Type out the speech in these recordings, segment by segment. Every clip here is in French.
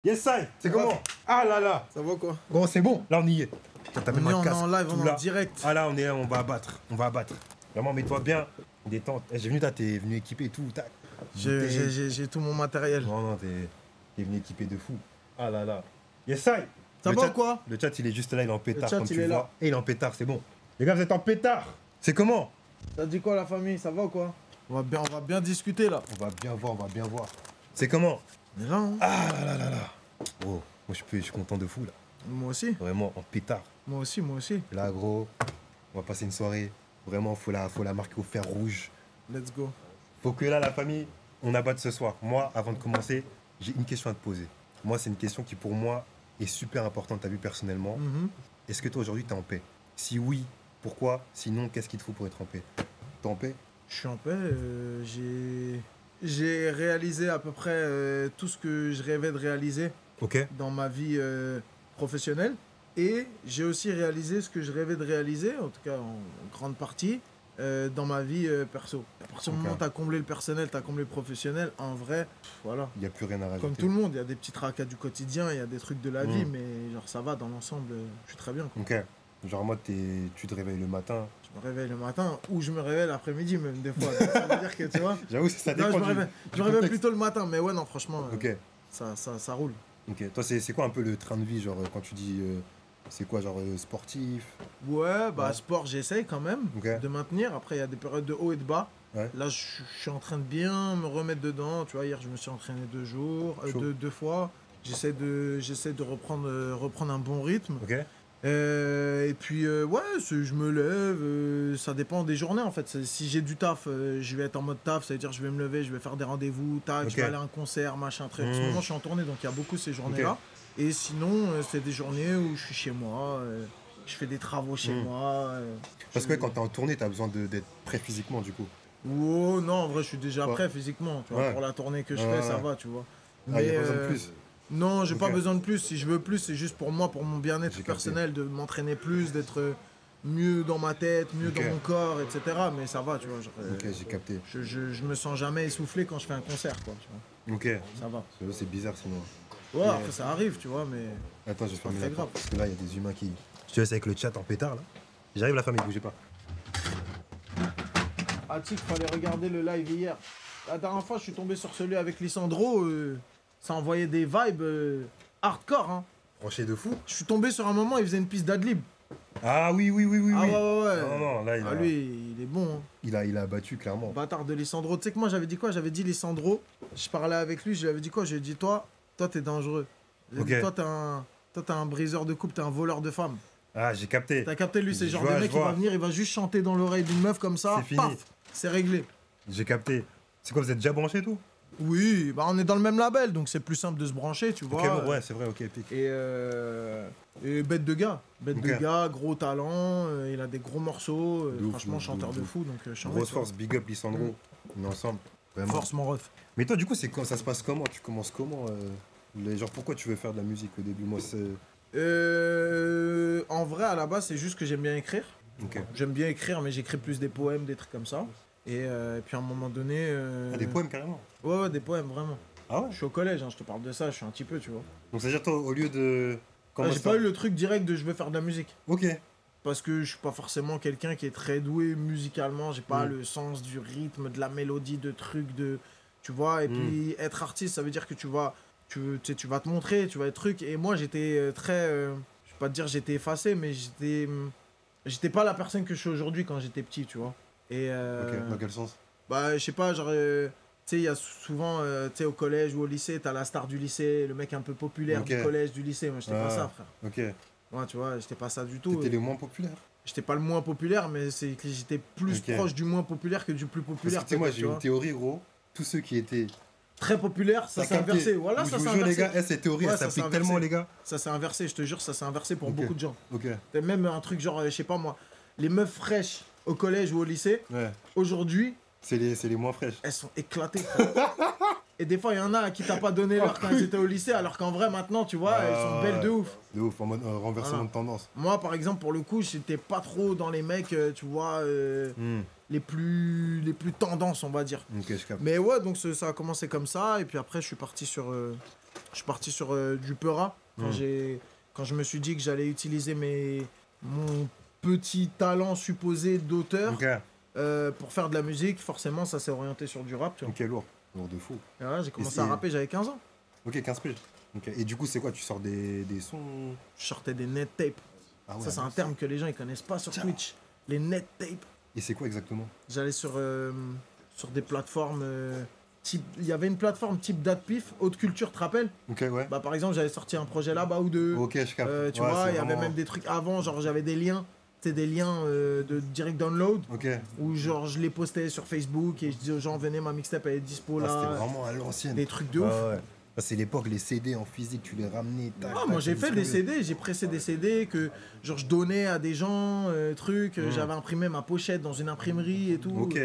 Yes, I. C'est comment? Ah là là. Ça va quoi? Gros, c'est bon. Là, on y est. T'as même un casque. On est en live, on est là. en direct. Ah là, on va abattre. On va abattre. Vraiment, mets-toi bien. Détente. J'ai venu là, t'es venu équipé et tout. J'ai tout mon matériel. Non, t'es venu équipé de fou. Ah là là. Yes, I. Ça va ou quoi? Le chat, il est juste là, il est en pétard, chat, comme il tu est vois. là. Et il est en pétard, c'est bon. Les gars, vous êtes en pétard. C'est comment? T'as dit quoi la famille? Ça va ou quoi? On va bien discuter là. On va bien voir. C'est comment? On est là, hein? Ah là là là là. Oh, moi je suis content de fou là. Moi aussi. Vraiment en pétard. Moi aussi. Là gros, on va passer une soirée. Vraiment, faut la marquer au fer rouge. Let's go. Faut que là, la famille, on abatte ce soir. Moi, avant de commencer, j'ai une question à te poser. Moi, c'est une question qui pour moi est super importante, t'as vu personnellement. Est-ce que toi aujourd'hui t'es en paix? Si oui, pourquoi? Sinon, qu'est-ce qu'il te faut pour être en paix? T'es en paix? Je suis en paix. J'ai réalisé à peu près tout ce que je rêvais de réaliser dans ma vie professionnelle. Et j'ai aussi réalisé ce que je rêvais de réaliser, en tout cas en grande partie, dans ma vie perso. À partir du moment où tu as comblé le personnel, tu as comblé le professionnel, en vrai, voilà. Il n'y a plus rien à rajouter. Comme tout le monde, il y a des petits tracas du quotidien, il y a des trucs de la vie, mais genre ça va, dans l'ensemble, je suis très bien. Quoi. Ok. Genre moi, tu te réveilles le matin. Je me réveille le matin, ou je me réveille l'après-midi même, des fois. Ça veut dire que, tu vois... J'avoue, ça dépend je me réveille plutôt le matin, mais ouais, non, franchement, ça roule. Ok. Toi, c'est quoi un peu le train de vie, genre, quand tu dis... c'est quoi, genre sportif? Ouais, sport, j'essaye quand même de maintenir. Après, il y a des périodes de haut et de bas. Ouais. Là, je suis en train de bien me remettre dedans. Tu vois, hier, je me suis entraîné 2 fois. J'essaie de reprendre un bon rythme. Ok. Et puis, je me lève. Ça dépend des journées, en fait. Si j'ai du taf, je vais être en mode taf. Ça veut dire que je vais me lever, je vais faire des rendez-vous, tac, je vais aller à un concert, machin, truc. En ce moment, je suis en tournée, donc il y a beaucoup ces journées-là. Et sinon, c'est des journées où je suis chez moi, je fais des travaux chez moi. Parce que quand t'es en tournée, t'as besoin d'être prêt physiquement, du coup. Oh non, en vrai, je suis déjà prêt physiquement. Tu vois, pour la tournée que je fais, ça va, tu vois. Mais y a pas besoin de plus. Non, j'ai pas besoin de plus. Si je veux plus, c'est juste pour moi, pour mon bien-être personnel, de m'entraîner plus, d'être mieux dans ma tête, mieux dans mon corps, etc. Mais ça va, tu vois. Ok, j'ai capté. Je me sens jamais essoufflé quand je fais un concert, quoi. Tu vois. Ok. Ça va. C'est bizarre sinon. Ouais, après ça arrive, tu vois, mais... Attends, je vais fermer la porte, parce que là, il y a des humains qui... Je te laisse avec le chat en pétard, là. J'arrive, la famille, bougez pas. Ah, tu sais qu'il fallait regarder le live hier. La dernière fois, je suis tombé sur celui avec Lissandro. Ça envoyait des vibes hardcore, hein. Branché de fou. Je suis tombé sur un moment, il faisait une piste d'adlib. Ah oui. Ah ouais. Non, là, lui, il est bon, hein. Il a battu, clairement. Bâtard de Lissandro. Tu sais que moi, j'avais dit quoi? J'avais dit Lissandro. Je parlais avec lui, je lui avais dit quoi? Je lui ai dit, toi, t'es dangereux. Toi, t'es un briseur de couple, t'es un voleur de femmes. Ah, j'ai capté. T'as capté, lui, c'est le genre de mec qui va venir, il va juste chanter dans l'oreille d'une meuf comme ça. C'est fini. Paf, c'est réglé. J'ai capté. C'est quoi, vous êtes déjà branchés, tout? Oui, on est dans le même label, donc c'est plus simple de se brancher, tu vois. Ok, ouais, c'est vrai, ok, pique. Et bête de gars. Bête de gars, gros talent, il a des gros morceaux, franchement, chanteur de fou. Donc, grosse force, big up, Lissandro. On est ensemble. Vraiment. Force, mon ref. Mais toi, du coup, ça se passe comment? Tu commences comment genre, pourquoi tu veux faire de la musique au début? Moi, c'est... En vrai, à la base, c'est juste que j'aime bien écrire. Ok. J'aime bien écrire, mais j'écris plus des poèmes, des trucs comme ça. Et puis à un moment donné... des poèmes, carrément? Ouais, des poèmes, vraiment. Ah ouais? Je suis au collège, hein, je te parle de ça, je suis un petit peu, tu vois. Donc, c'est-à-dire, toi, au lieu de... j'ai pas eu le truc direct de je veux faire de la musique. Ok. Parce que je suis pas forcément quelqu'un qui est très doué musicalement, j'ai pas le sens du rythme, de la mélodie, de trucs, de... Tu vois, et puis être artiste, ça veut dire que tu vas te montrer, tu vas être truc. Et moi, j'étais très... je vais pas te dire j'étais effacé, mais j'étais pas la personne que je suis aujourd'hui quand j'étais petit, tu vois. Et Ok, dans quel sens? Bah, je sais pas, genre... tu sais, il y a souvent, tu sais, au collège ou au lycée, t'as la star du lycée, le mec un peu populaire du collège, du lycée. Moi, j'étais pas ça, frère. Ok. Ouais, tu vois, j'étais pas ça du tout. T'étais le moins populaire? J'étais pas le moins populaire, mais c'est que j'étais plus proche du moins populaire que du plus populaire. Parce que, moi, j'ai une théorie, gros. Tous ceux qui étaient... très populaire, ça s'est inversé. Voilà, ça s'est inversé. Les gars, cette théorie, elle s'applique tellement, les gars. Ça s'est inversé, je te jure, ça s'est inversé pour beaucoup de gens. Ok. Même un truc genre, je sais pas moi, les meufs fraîches au collège ou au lycée, aujourd'hui... C'est les moins fraîches. Elles sont éclatées, frère. Et des fois, il y en a à qui t'as pas donné l'heure quand elles étaient au lycée, alors qu'en vrai, maintenant, tu vois, elles sont belles de ouf. De ouf, en mode renversement de tendance. Moi, par exemple, pour le coup, j'étais pas trop dans les mecs, tu vois, les plus tendances, on va dire. Ok, je capte. Mais ouais, donc ça a commencé comme ça, et puis après, je suis parti sur Je suis parti sur du Peura quand je me suis dit que j'allais utiliser mon petit talent supposé d'auteur pour faire de la musique. Forcément, ça s'est orienté sur du rap. Tu vois. Ok, lourd. Lourd de fou. Et voilà, j'ai commencé à rapper, j'avais 15 ans. Ok, 15 piges. Okay. Et du coup, c'est quoi? Tu sors des sons? Je sortais des net tapes. Ah ouais, ça, c'est un terme que les gens ils connaissent pas sur Twitch. Les net tapes. Et c'est quoi exactement? J'allais sur des plateformes type. Il y avait une plateforme type Datpif, Haute Culture, tu te rappelles? Ok, ouais. Bah, par exemple, j'avais sorti un projet là-bas ou deux. Ok, je capte. Tu vois, il y avait même des trucs avant, genre j'avais des liens. C'était des liens de direct download. Ok. Où genre je les postais sur Facebook et je disais aux gens, venez, ma mixtape elle est dispo là. C'était vraiment à l'ancienne. Des trucs de ouf. Ouais. C'est l'époque, les CD en physique, tu les ramenais. Moi j'ai fait des CD, j'ai pressé des CD que genre je donnais à des gens, j'avais imprimé ma pochette dans une imprimerie et tout. Ok.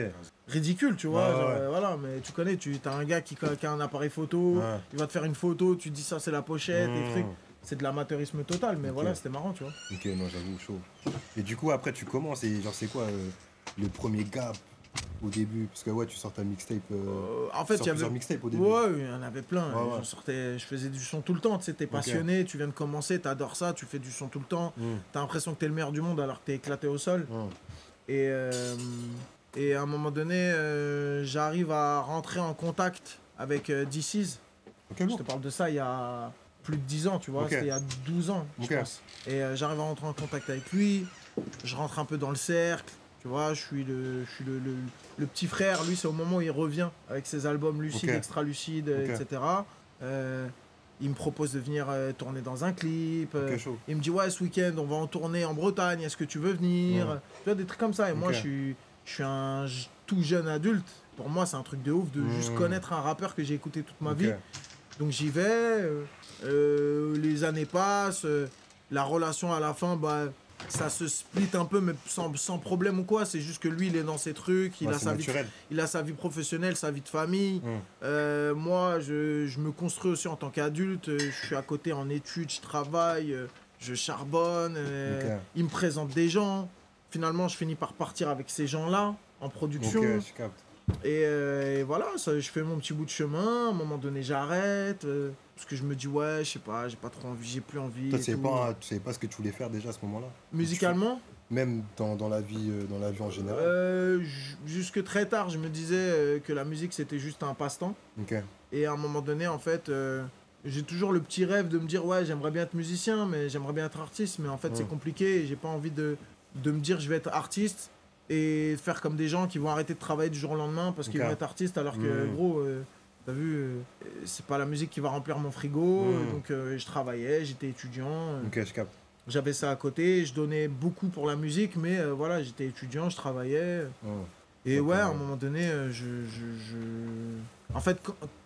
Ridicule, tu vois. Voilà, mais tu connais, t'as un gars qui a un appareil photo, il va te faire une photo, tu dis ça c'est la pochette et trucs. C'est de l'amateurisme total, mais voilà, c'était marrant, tu vois. Ok, non, j'avoue, chaud. Et du coup, après, tu commences et genre, c'est quoi le premier gap au début? Parce que ouais, tu sors ta mixtape. En fait, il y avait mixtapes au début. Ouais, il y en avait plein. Je faisais du son tout le temps. Tu sais, t'es passionné, tu viens de commencer, t'adores ça, tu fais du son tout le temps. T'as l'impression que t'es le meilleur du monde alors que t'es éclaté au sol. Et à un moment donné, j'arrive à rentrer en contact avec DC's. Je te parle de ça il y a plus de 10 ans, tu vois. C'était il y a 12 ans, je pense. Et j'arrive à rentrer en contact avec lui. Je rentre un peu dans le cercle. Tu vois, je suis le petit frère. Lui, c'est au moment où il revient avec ses albums lucides, extra lucides, etc. Il me propose de venir tourner dans un clip. Il me dit, ouais, ce week-end, on va en tourner en Bretagne. Est-ce que tu veux venir? Tu vois, des trucs comme ça. Et moi, je suis un tout jeune adulte. Pour moi, c'est un truc de ouf de juste connaître un rappeur que j'ai écouté toute ma vie. Donc, j'y vais. Les années passent. La relation à la fin, bah, ça se split un peu, mais sans problème ou quoi. C'est juste que lui, il est dans ses trucs, il a sa vie professionnelle, sa vie de famille. Moi, je me construis aussi en tant qu'adulte. Je suis à côté en études, je travaille, je charbonne. Il me présente des gens. Finalement, je finis par partir avec ces gens-là en production. Je capte. Et voilà, ça, je fais mon petit bout de chemin. À un moment donné, j'arrête. Parce que je me dis, ouais, je sais pas, j'ai pas trop envie, j'ai plus envie. Toi, tu savais pas ce que tu voulais faire déjà à ce moment-là? Musicalement? Même dans la vie en général? Jusque très tard, je me disais que la musique, c'était juste un passe-temps. Et à un moment donné, en fait, j'ai toujours le petit rêve de me dire, ouais, j'aimerais bien être musicien, mais j'aimerais bien être artiste. Mais en fait, c'est compliqué et j'ai pas envie de me dire, je vais être artiste et faire comme des gens qui vont arrêter de travailler du jour au lendemain parce qu'ils vont être artistes alors que, gros... T'as vu, c'est pas la musique qui va remplir mon frigo, donc je travaillais, j'étais étudiant. Je capte. J'avais ça à côté, je donnais beaucoup pour la musique, mais voilà, j'étais étudiant, je travaillais. Et ouais, à un moment donné, En fait,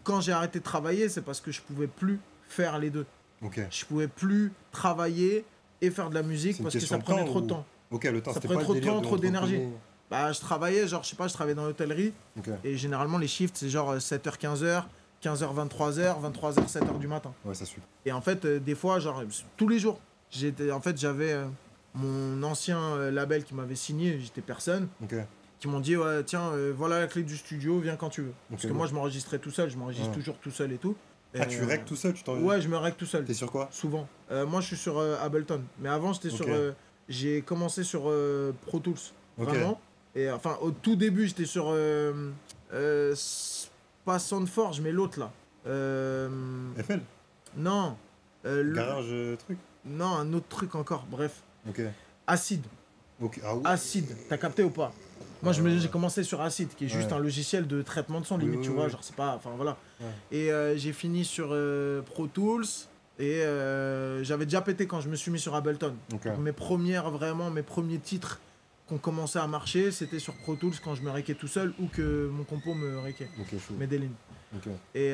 quand j'ai arrêté de travailler, c'est parce que je pouvais plus faire les deux. Je pouvais plus travailler et faire de la musique parce que ça prenait trop de temps. Le temps, ça prenait trop de temps, trop d'énergie. Bah, je travaillais, genre, je sais pas, je travaillais dans l'hôtellerie. Et généralement, les shifts, c'est genre 7h, 15h, 15h, 23h, 23h, 7h du matin. Ouais, ça suit. Et en fait, des fois, genre, tous les jours, j'avais mon ancien label qui m'avait signé, j'étais personne, qui m'ont dit, ouais, tiens, voilà la clé du studio, viens quand tu veux. Parce que moi, je m'enregistrais tout seul, je m'enregistre toujours tout seul et tout. Tu règles tout seul, Ouais, je me règle tout seul. T'es sur quoi? Souvent. Moi, je suis sur Ableton. Mais avant, j'étais sur... j'ai commencé sur Pro Tools. Vraiment. Et enfin, au tout début, j'étais sur pas Soundforge, mais l'autre là. FL? Non. Garage truc? Non, un autre truc encore. Bref. Acid. Ah oui. Acid. T'as capté ou pas? Moi, j'ai commencé sur Acid, qui est juste un logiciel de traitement de son, limite, tu vois. Genre, c'est pas. Enfin, voilà. Et j'ai fini sur Pro Tools. Et j'avais déjà pété quand je me suis mis sur Ableton. Donc, mes premiers titres qu'on commençait à marcher, c'était sur Pro Tools quand je me réquais tout seul ou que mon compo me réquait. Medellin. Et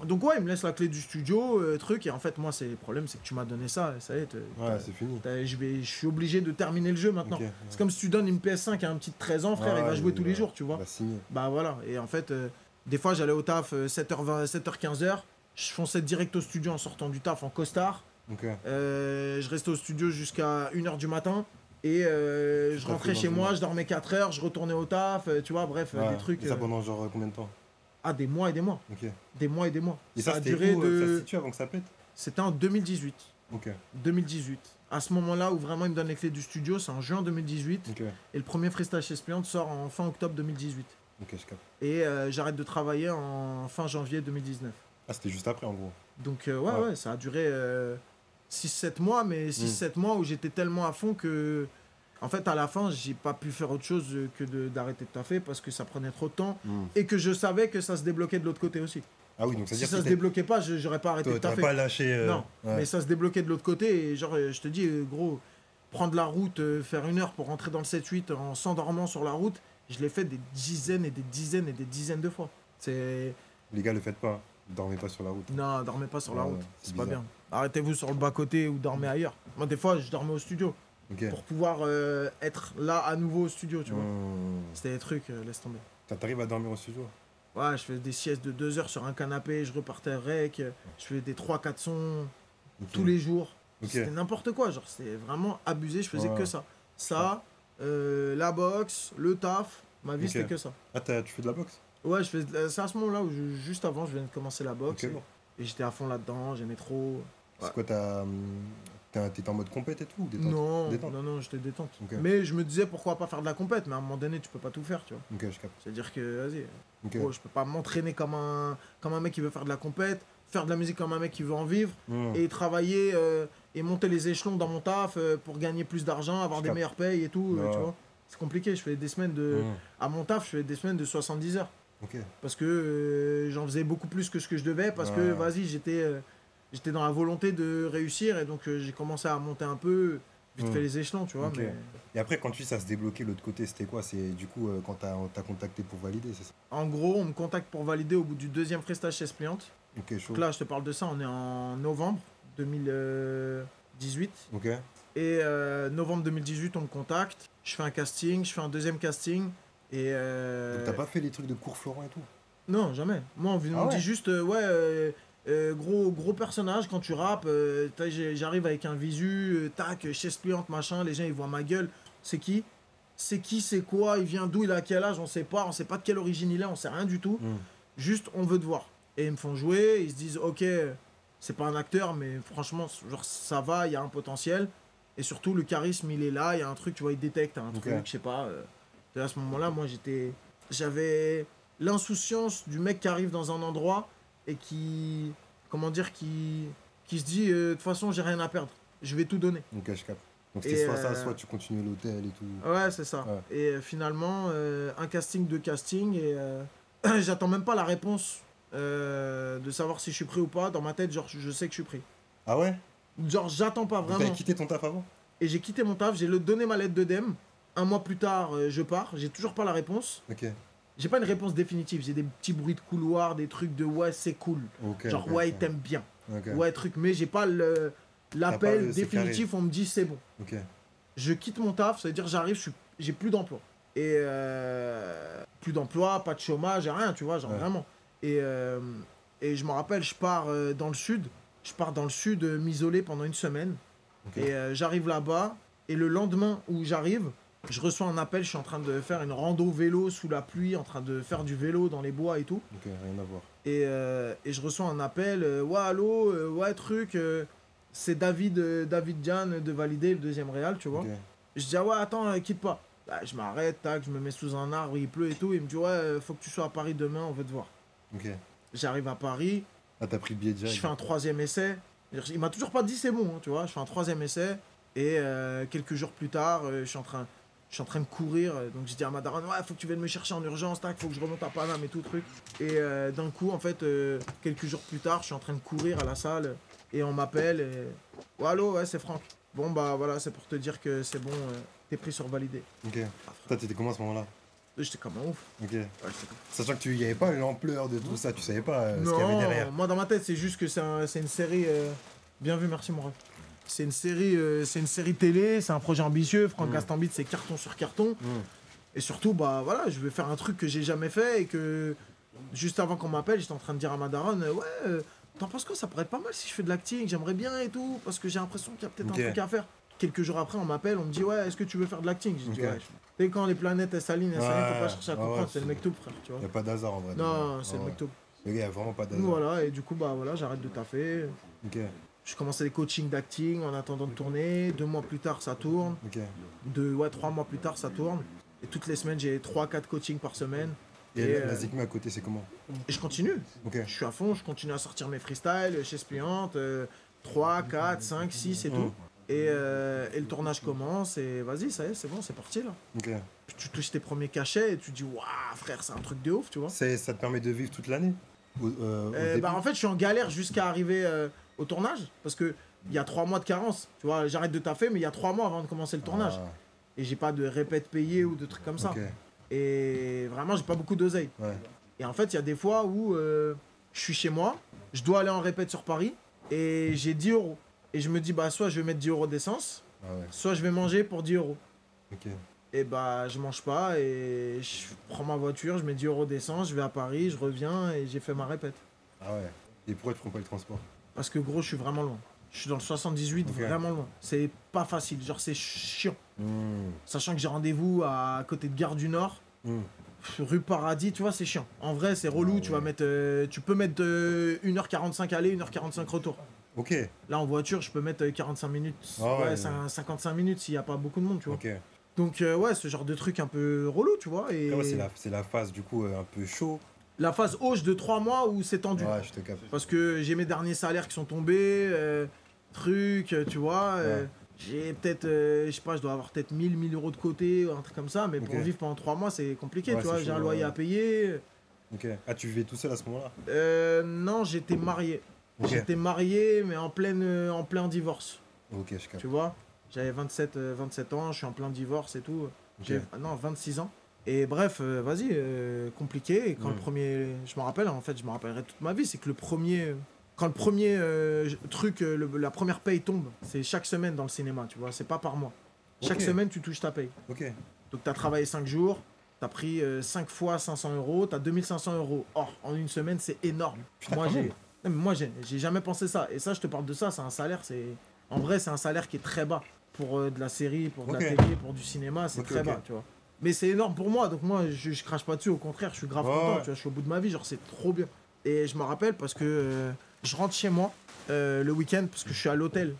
donc ouais, il me laisse la clé du studio, truc, et en fait moi le problème c'est que tu m'as donné ça, et ça y est, c'est fini. Je suis obligé de terminer le jeu maintenant. C'est comme si tu donnes une PS5 à un petit de 13 ans, frère, il va jouer tous les jours, tu vois. Bah voilà, et en fait, des fois j'allais au taf 7h20, 7h15h, je fonçais direct au studio en sortant du taf en costard. Je restais au studio jusqu'à 1h du matin. Et je rentrais chez moi, je dormais 4 heures, je retournais au taf, tu vois, bref, des trucs. Et ça pendant genre combien de temps? Ah, des mois et des mois. Ok. Des mois et des mois. Et ça, a c'était duré où ça se situe avant que ça pète? C'était en 2018. Ok. 2018. À ce moment-là où vraiment il me donne les clés du studio, c'est en juin 2018. Ok. Et le premier freestyle chez Spliant sort en fin octobre 2018. Ok, je capte. Et j'arrête de travailler en fin janvier 2019. Ah, c'était juste après, en gros. Donc ouais, ça a duré 6-7 mois, mais 6-7 mois où j'étais tellement à fond que... En fait, à la fin, j'ai pas pu faire autre chose que d'arrêter de taffer parce que ça prenait trop de temps et que je savais que ça se débloquait de l'autre côté aussi. Ah oui, donc ça veut Si dire ça que se débloquait pas, j'aurais pas arrêté de t'aurais taffer. pas lâché. Non, ouais. mais ça se débloquait de l'autre côté et genre, je te dis, gros, prendre la route, faire 1 heure pour rentrer dans le 7-8 en s'endormant sur la route, je l'ai fait des dizaines et des dizaines et des dizaines de fois. C'est... Les gars, le faites pas. Dormez pas sur la route. Non, dormez pas sur la route, c'est pas bizarre. bien. Arrêtez-vous sur le bas-côté ou dormez ailleurs. Moi, des fois, je dormais au studio Ok. pour pouvoir être là à nouveau au studio, tu vois. Mmh. C'était des trucs, laisse tomber. T'arrives à dormir au studio? Ouais, je faisais des siestes de 2 heures sur un canapé, je repartais rec, je faisais des 3-4 sons Ok. tous les jours. Ok. C'était n'importe quoi, genre c'était vraiment abusé, je faisais Ouais. que ça. Ça, la boxe, le taf, ma vie Ok. c'était que ça. Ah, tu fais de la boxe? Ouais, c'est à ce moment-là où juste avant je viens de commencer la boxe Ok. et j'étais à fond là-dedans, j'aimais trop. Ouais. C'est quoi, t'es en mode compète et tout ou détente? Non, Détente. non, j'étais détente. Ok. Mais je me disais pourquoi pas faire de la compète, mais à un moment donné tu peux pas tout faire, tu vois. Ok, je capte. C'est-à-dire que, vas-y, Ok. gros, je peux pas m'entraîner comme un mec qui veut faire de la compète, faire de la musique comme un mec qui veut en vivre, Mmh. et travailler et monter les échelons dans mon taf pour gagner plus d'argent, avoir Je des capte. meilleures payes et tout, Ouais. tu vois. C'est compliqué, je fais des semaines de... Mmh. À mon taf, je fais des semaines de 70 heures. Ok. Parce que j'en faisais beaucoup plus que ce que je devais, parce que, Ouais. vas-y, j'étais dans la volonté de réussir, et donc j'ai commencé à monter un peu, vite Mmh. fait les échelons, tu vois. Ok. Mais... Et après, quand tu dis ça se débloquait l'autre côté, c'était quoi? C'est du coup quand t'as contacté pour valider, c'est ça? En gros, on me contacte pour valider au bout du 2e freestyle chez Spliant. Ok, chaud. Donc là, je te parle de ça, on est en novembre 2018. Ok. Et novembre 2018, on me contacte. Je fais un casting, je fais un 2e casting. Et Donc t'as pas fait les trucs de cours Florent et tout? non, jamais. Moi, on me Ah ouais? dit juste, gros personnage, quand tu rappes, j'arrive avec un visu, tac, chez Spliant, machin, les gens, ils voient ma gueule. C'est qui? C'est quoi? Il vient d'où? Il a quel âge? On sait pas de quelle origine il est, on sait rien du tout. Mmh. Juste, on veut te voir. Et ils me font jouer, ils se disent, ok, c'est pas un acteur, mais franchement, genre, ça va, il y a un potentiel. Et surtout, le charisme, il est là, il y a un truc, tu vois, il détecte un Ok. truc, je sais pas. Et à ce moment-là, moi, j'avais l'insouciance du mec qui arrive dans un endroit et qui, comment dire, qui se dit, de toute façon, j'ai rien à perdre, je vais tout donner. Ok, je capte. Donc Et, c'était soit ça, soit tu continuais l'hôtel et tout. Ouais, c'est ça. Ouais. Et finalement, un casting, 2 castings, et j'attends même pas la réponse de savoir si je suis pris ou pas. Dans ma tête, genre, je sais que je suis pris. Ah ouais? Genre, j'attends pas Donc t'avais vraiment. quitté ton taf avant? Et j'ai quitté mon taf, donné ma lettre de DEM. 1 mois plus tard, je pars. J'ai toujours pas la réponse. Ok. J'ai pas une réponse définitive. J'ai des petits bruits de couloir, des trucs de ouais, c'est cool. Ok. Genre, ok, ouais, ok. il t'aime bien. Ok. Ouais, truc. Mais j'ai pas l'appel c'est définitif. On me dit c'est bon. Ok. Je quitte mon taf, ça veut dire j'arrive, j'ai plus d'emploi. Et plus d'emploi, pas de chômage, rien, tu vois, genre Ouais. vraiment. Et je me rappelle, je pars dans le sud. Je pars dans le sud m'isoler pendant 1 semaine. Ok. Et j'arrive là-bas. Et le lendemain où j'arrive, je reçois un appel. Je suis en train de faire une rando vélo sous la pluie, en train de faire du vélo dans les bois et tout. Ok, rien à voir. Et je reçois un appel. Ouais, allô, ouais, truc. C'est David Diane de valider le 2e Réal, tu vois. Ok. Je dis, ah ouais, attends, quitte pas. Bah, je m'arrête, tac, je me mets sous un arbre, il pleut et tout. Il me dit, ouais, faut que tu sois à Paris demain, on veut te voir. Ok. J'arrive à Paris, Ah, t'as pris le billet direct. je fais un 3e essai. Il m'a toujours pas dit c'est bon, hein, tu vois. Je fais un 3e essai. Et quelques jours plus tard, je suis en train de courir. Donc je dis à ma daronne, ouais, faut que tu viennes me chercher en urgence, tac, faut que je remonte à Paname et tout, truc. Et d'un coup, en fait, quelques jours plus tard, je suis en train de courir à la salle. Et on m'appelle. Et... Ouais, allô, ouais, c'est Franck. Bon, bah voilà, c'est pour te dire que c'est bon, t'es pris sur validé. Ok. Ah, Toi, t'étais comment à ce moment-là? j'étais comme un ouf. Ok. Ouais, j'étais comme- Sachant que tu y avait pas l'ampleur de tout ça, tu savais pas ce qu'il y avait derrière. Non, moi dans ma tête, c'est juste que c'est une série. Bien vu, merci mon ref. C'est une série télé, c'est un projet ambitieux. Franck Gastambide, c'est carton sur carton. Et surtout, bah voilà, je vais faire un truc que j'ai jamais fait et que juste avant qu'on m'appelle, j'étais en train de dire à ma daronne, ouais, t'en penses quoi? Ça pourrait être pas mal si je fais de l'acting, j'aimerais bien et tout, parce que j'ai l'impression qu'il y a peut-être Ok. un truc à faire. Quelques jours après, on m'appelle, on me dit, ouais, est-ce que tu veux faire de l'acting? J'ai dit, Ok. ouais. Tu sais, quand les planètes elles s'alignent, faut pas chercher à comprendre, c'est le mektoub, frère, tu vois. Y a pas d'hasard en vrai. Non, c'est le mektoub. Le gars, y a vraiment pas d'hasard. Voilà, et du coup, bah voilà, j'arrête de taffer. Ok. Je commençais les coachings d'acting en attendant de tourner. 2 mois plus tard, ça tourne. Ok. 3 mois plus tard, ça tourne. Et toutes les semaines, j'ai 3-4 coachings par semaine. Et la Zikmu à côté, c'est comment? Et je continue. Ok. Je suis à fond, je continue à sortir mes freestyles chez Spliante. 3, 4, 5, 6 et tout. Et le tournage commence et vas-y, ça y est, c'est bon, c'est parti là. Ok. Puis tu touches tes premiers cachets et tu te dis, waouh, frère, c'est un truc de ouf, tu vois. Ça te permet de vivre toute l'année Bah, en fait, je suis en galère jusqu'à arriver au tournage parce que il y a 3 mois de carence. Tu vois, j'arrête de taffer, mais il y a 3 mois avant de commencer le tournage. Et j'ai pas de répète payée ou de trucs comme ça. Ok. Et vraiment, j'ai pas beaucoup d'oseille. Ouais. Et en fait, il y a des fois où je suis chez moi, je dois aller en répète sur Paris et j'ai 10 euros. Et je me dis, bah, soit je vais mettre 10 euros d'essence, soit je vais manger pour 10 euros. Ok. Et bah, je mange pas et je prends ma voiture, je mets 10 euros d'essence, je vais à Paris, je reviens et j'ai fait ma répète. Ah ouais. Et pourquoi tu prends pas le transport? Parce que gros, je suis vraiment loin. Je suis dans le 78, vraiment loin. C'est pas facile, genre c'est chiant. Sachant que j'ai rendez-vous à côté de Gare du Nord, rue Paradis, tu vois, c'est chiant. En vrai, c'est relou, tu peux mettre 1h45 aller, 1h45 retour. Ok. Là, en voiture, je peux mettre 45 minutes, 55 minutes s'il n'y a pas beaucoup de monde, tu vois. Ok. Donc, ouais, ce genre de truc un peu relou, tu vois. Et c'est la phase, du coup, un peu chaud. La phase hoche de 3 mois où c'est tendu. Ouais, je te capte. Parce que j'ai mes derniers salaires qui sont tombés, tu vois. J'ai peut-être, je sais pas, je dois avoir peut-être 1000 euros de côté, un truc comme ça. Mais pour vivre pendant 3 mois, c'est compliqué, tu vois. J'ai un loyer à payer. Ok. Ah, tu vivais tout seul à ce moment-là? Non, j'étais marié. Ok. J'étais marié, mais en plein divorce. Ok, je capte. Tu vois, j'avais 27 ans, je suis en plein divorce et tout. Non, 26 ans. Et bref, vas-y, compliqué. Et quand le premier, je me rappelle, en fait, je me rappellerai toute ma vie, c'est que quand le premier truc, la première paye tombe, c'est chaque semaine dans le cinéma, tu vois, c'est pas par mois. Chaque semaine, tu touches ta paye. Ok. Donc, tu as travaillé 5 jours, tu as pris 5 fois 500 euros, tu as 2500 euros. Or, en une semaine, c'est énorme. Putain, Moi, j'ai jamais pensé ça. Et ça, je te parle de ça, c'est un salaire, en vrai, c'est un salaire qui est très bas. Pour de la série, pour de la télé, pour du cinéma, c'est très bas, tu vois. Mais c'est énorme pour moi, donc moi, je crache pas dessus, au contraire, je suis grave content, tu vois, je suis au bout de ma vie, genre, c'est trop bien. Et je me rappelle parce que je rentre chez moi le week-end, parce que je suis à l'hôtel,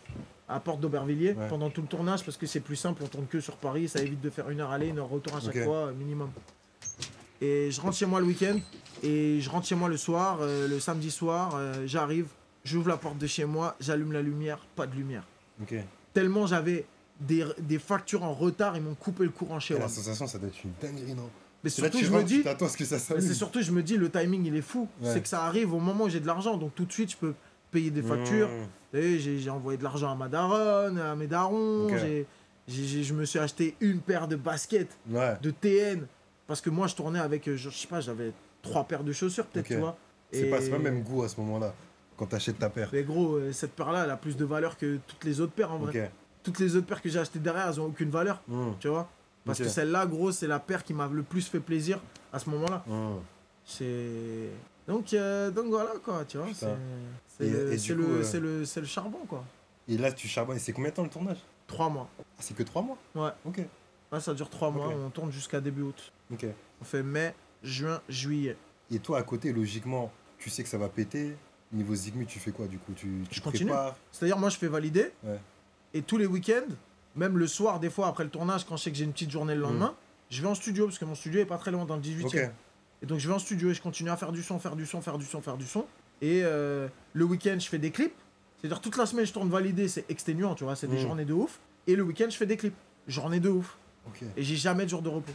à Porte d'Aubervilliers, pendant tout le tournage, parce que c'est plus simple, on tourne que sur Paris, ça évite de faire 1 heure aller, 1 heure retour à chaque fois, minimum. Et je rentre chez moi le week-end, et je rentre chez moi le soir, le samedi soir, j'arrive, j'ouvre la porte de chez moi, j'allume la lumière, pas de lumière. Ok. Tellement j'avais des factures en retard, ils m'ont coupé le courant chez moi. La sensation, ça doit être une dinguerie, non? Mais surtout, je me dis, t'attends ce que ça s'allume. c'est surtout, je me dis, le timing, il est fou. C'est que ça arrive au moment où j'ai de l'argent, donc tout de suite, je peux payer des factures. Et j'ai envoyé de l'argent à ma daronne, à mes darons. Je me suis acheté une paire de baskets de TN. Parce que moi, je tournais avec, je sais pas, j'avais 3 paires de chaussures, peut-être, tu vois. C'est pas le même goût à ce moment-là, quand t'achètes ta paire. Mais gros, cette paire-là, elle a plus de valeur que toutes les autres paires, en vrai. Toutes les autres paires que j'ai achetées derrière, elles ont aucune valeur, tu vois. Parce que celle-là, gros, c'est la paire qui m'a le plus fait plaisir à ce moment-là. C'est... Donc voilà, quoi, tu vois. C'est le charbon, quoi. Et là, tu charbonnes. Et c'est combien de temps le tournage? 3 mois. Ah, c'est que 3 mois? Ouais. Ok. Là, ça dure 3 mois. On tourne jusqu'à début août. Ok. On fait mai, juin, juillet. Et toi, à côté, logiquement, tu sais que ça va péter. Niveau Zikmu, tu fais quoi, du coup? Je continue. C'est-à-dire, moi, je fais valider. Et tous les week-ends, même le soir, des fois, après le tournage, quand je sais que j'ai une petite journée le lendemain, je vais en studio, parce que mon studio est pas très loin, dans le 18e. Et donc, je vais en studio et je continue à faire du son. Et le week-end, je fais des clips. C'est-à-dire, toute la semaine, je tourne validé, c'est exténuant, tu vois, c'est des journées de ouf. Et le week-end, je fais des clips. Journée de ouf. Et j'ai jamais de jour de repos.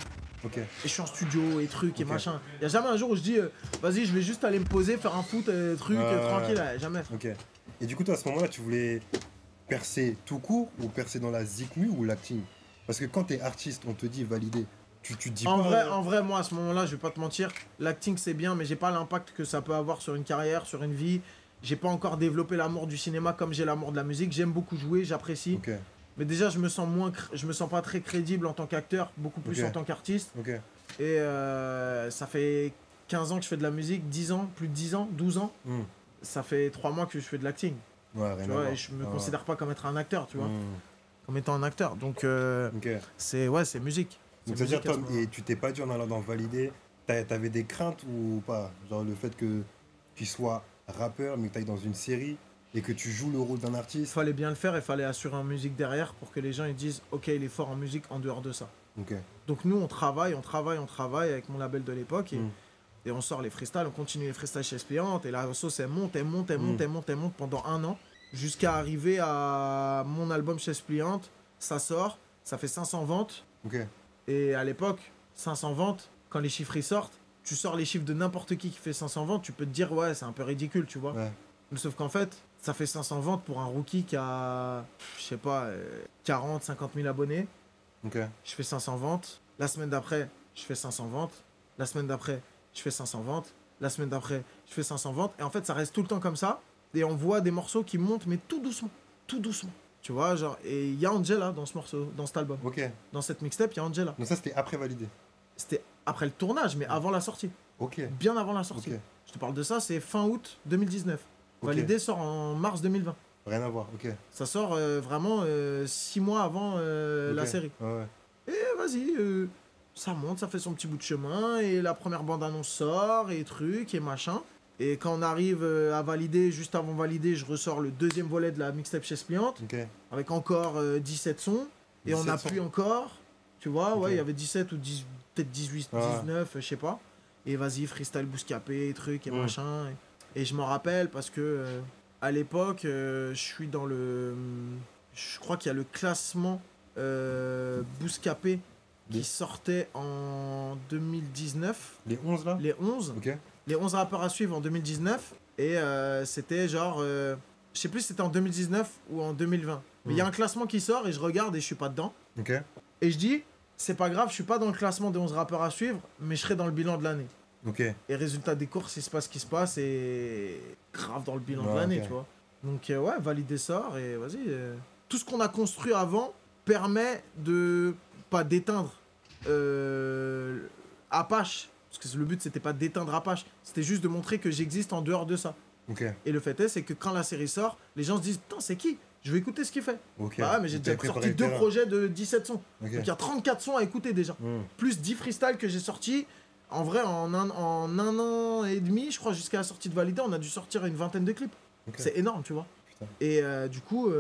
Et je suis en studio et trucs et machin. Il y a jamais un jour où je dis, vas-y, je vais juste aller me poser, faire un foot, tranquille, jamais. Et du coup, toi, à ce moment-là, tu voulais percer tout court ou percer dans la Zikmu ou l'acting? Parce que quand t'es artiste, on te dit valider. Tu te dis en vrai, moi, à ce moment-là, je vais pas te mentir, l'acting, c'est bien, mais j'ai pas l'impact que ça peut avoir sur une carrière, sur une vie. J'ai pas encore développé l'amour du cinéma comme j'ai l'amour de la musique. J'aime beaucoup jouer, j'apprécie. Mais déjà, je me sens pas très crédible en tant qu'acteur, beaucoup plus en tant qu'artiste. Et ça fait 15 ans que je fais de la musique, 10 ans, plus de 10 ans, 12 ans. Ça fait 3 mois que je fais de l'acting. Tu vois, et je me considère pas comme être un acteur, tu vois. Comme étant un acteur. Donc, c'est musique. Donc ça veut dire, toi, et tu t'es pas dit en allant dans Valider, t'avais des craintes ou pas? Genre le fait que tu sois rappeur, mais que tu ailles dans une série et que tu joues le rôle d'un artiste. Fallait bien le faire et fallait assurer en musique derrière pour que les gens ils disent ok, il est fort en musique en dehors de ça. Ok. Donc nous on travaille avec mon label de l'époque et on sort les freestyles, on continue les freestyles chez Espiante et la sauce elle monte pendant 1 an jusqu'à arriver à mon album chez Espiante. Ça sort, ça fait 500 ventes. Ok. Et à l'époque, 500 ventes, quand les chiffres ils sortent, tu sors les chiffres de n'importe qui fait 500 ventes, tu peux te dire ouais c'est un peu ridicule, tu vois. Ouais. Mais sauf qu'en fait, ça fait 500 ventes pour un rookie qui a, je sais pas, 40, 50 000 abonnés. Ok. Je fais 500 ventes. La semaine d'après, je fais 500 ventes. La semaine d'après, je fais 500 ventes. La semaine d'après, je fais 500 ventes. Et en fait, ça reste tout le temps comme ça. Et on voit des morceaux qui montent, mais tout doucement. Tout doucement. Tu vois, genre, et il y a Angela dans ce morceau, dans cet album. Ok. Dans cette mixtape, il y a Angela. Donc ça, c'était après Valider. C'était après le tournage, mais avant la sortie. Ok. Bien avant la sortie. Ok. Je te parle de ça, c'est fin août 2019. Ok. Validé sort en mars 2020. Rien à voir, ok. Ça sort vraiment 6 mois avant la Ok. série. Ouais, ouais. Et vas-y, ça monte, ça fait son petit bout de chemin, et la première bande-annonce sort, et trucs, et machin. Et quand on arrive à valider, juste avant valider, je ressors le deuxième volet de la mixtape chez Spliante, Ok. avec encore 17 sons, et 17 on appuie sons. encore, tu vois, Ok. ouais, il y avait 17 ou 10, peut-être 18, Ah. 19, je sais pas. Et vas-y, freestyle bouscapé, trucs, et Mm. machin. Et je m'en rappelle parce que, à l'époque, je suis dans le... Je crois qu'il y a le classement bouscapé qui Les- sortait en 2019, Les 11 là. les 11. Ok. Les 11 rappeurs à suivre en 2019. Et c'était genre... je sais plus si c'était en 2019 ou en 2020. Mais il y a un classement qui sort et je regarde et je suis pas dedans. Ok. Et je dis, c'est pas grave, je suis pas dans le classement des 11 rappeurs à suivre, mais je serai dans le bilan de l'année. Ok. Et résultat des courses, il se passe ce qui se passe et grave dans le bilan de Ouais, l'année, ok. tu vois. Donc ouais, valider sort et vas-y. Tout ce qu'on a construit avant permet de pas d'éteindre Apache. Parce que le but, c'était pas d'éteindre Apache, c'était juste de montrer que j'existe en dehors de ça. Ok. Et le fait est, c'est que quand la série sort, les gens se disent, putain, c'est qui? Je vais écouter ce qu'il fait. Ok. Bah ouais, mais j'ai Donc, déjà t'avais sorti préparé le 2 terrain. projets de 17 sons. Ok. Donc il y a 34 sons à écouter déjà. Mm. Plus 10 freestyles que j'ai sortis. En vrai, en un an et demi, je crois, jusqu'à la sortie de Valida, on a dû sortir une vingtaine de clips. Ok. C'est énorme, tu vois. Putain. Et du coup,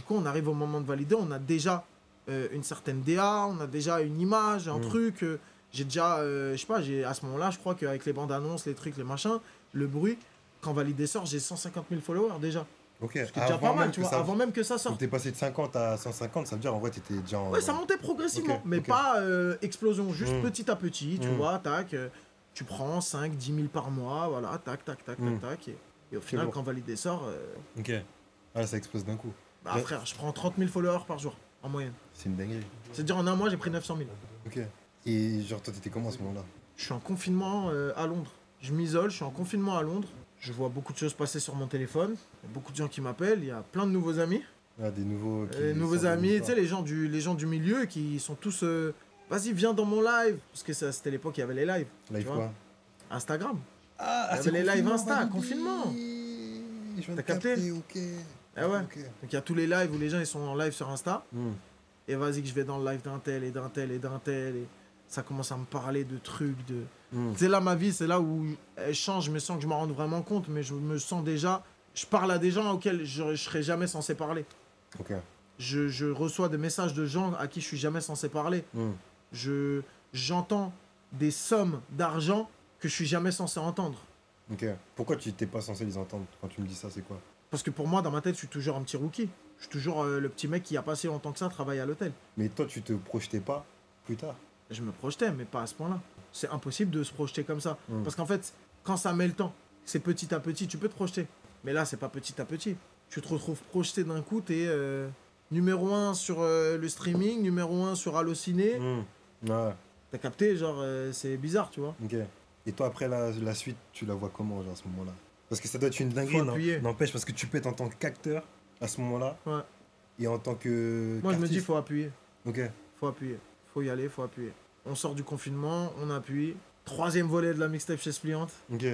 on arrive au moment de valider, on a déjà une certaine DA, on a déjà une image, un truc. J'ai déjà, je sais pas, à ce moment-là, je crois qu'avec les bandes annonces, les trucs, les machins, le bruit, quand Validé sort, j'ai 150 000 followers déjà. Ok. Ce qui est déjà pas mal, même tu que vois, ça- avant même que ça Donc sorte. t'es passé de 50 à 150, ça veut dire en vrai t'étais déjà en... Ouais, ça montait progressivement, Ok, mais ok. pas explosion, juste Mm. petit à petit, tu Mm. vois, tac, tu prends 5, 10 000 par mois, voilà, tac, tac, tac, Mm. tac, tac, et au final, lourd. quand Validé sort, Ok. Ah, ça explose d'un coup. bah Ouais. frère, je prends 30 000 followers par jour, en moyenne. C'est une dinguerie. C'est-à-dire en un mois, j'ai pris 900 000. Ok. Et genre toi t'étais comment à ce moment-là? Je suis en confinement à Londres. Je m'isole, je suis en confinement à Londres. Je vois beaucoup de choses passer sur mon téléphone. Il y a beaucoup de gens qui m'appellent, il y a plein de nouveaux amis. Ah, des nouveaux... Nouveaux amis, tu sais, les gens du milieu qui sont tous... Vas-y, viens dans mon live. Parce que c'était l'époque, il y avait les lives. Live tu vois. quoi? Instagram. Ah, Il y avait les lives Insta, confinement. Je viens de T'as capté? capter, ok. Ah ouais. Ok. Donc il y a tous les lives où les gens ils sont en live sur Insta. Hmm. Et vas-y que je vais dans le live d'un tel et d'un tel et d'un tel. Et ça commence à me parler de trucs, de... Hmm. C'est là ma vie, c'est là où elle change, je me sens que je m'en rends vraiment compte, mais je me sens déjà... Je parle à des gens auxquels je serais jamais censé parler. Ok. Je reçois des messages de gens à qui je suis jamais censé parler. Hmm. J'entends des sommes d'argent que je suis jamais censé entendre. Ok. Pourquoi tu t'es pas censé les entendre quand tu me dis ça, c'est quoi? Parce que pour moi, dans ma tête, je suis toujours un petit rookie. Je suis toujours le petit mec qui a pas si longtemps que ça travaille à l'hôtel. Mais toi, tu te projetais pas plus tard? Je me projetais, mais pas à ce point-là. C'est impossible de se projeter comme ça. Mm. Parce qu'en fait, quand ça met le temps, c'est petit à petit, tu peux te projeter. Mais là, c'est pas petit à petit. Tu te retrouves projeté d'un coup, t'es numéro 1 sur le streaming, numéro 1 sur Allociné. Hmm. Ouais. T'as capté, genre, c'est bizarre, tu vois. Ok. Et toi, après la suite, tu la vois comment, genre, à ce moment-là? Parce que ça doit être une dinguerie, Faut appuyer. n'empêche, parce que tu peux être en tant qu'acteur à ce moment-là. Ouais. Et en tant que. Moi, je me dis, qu'artiste. faut appuyer. Ok. Faut appuyer. Faut y aller, faut appuyer. On sort du confinement, on appuie. 3e volet de la mixtape chez Spliante. Ok.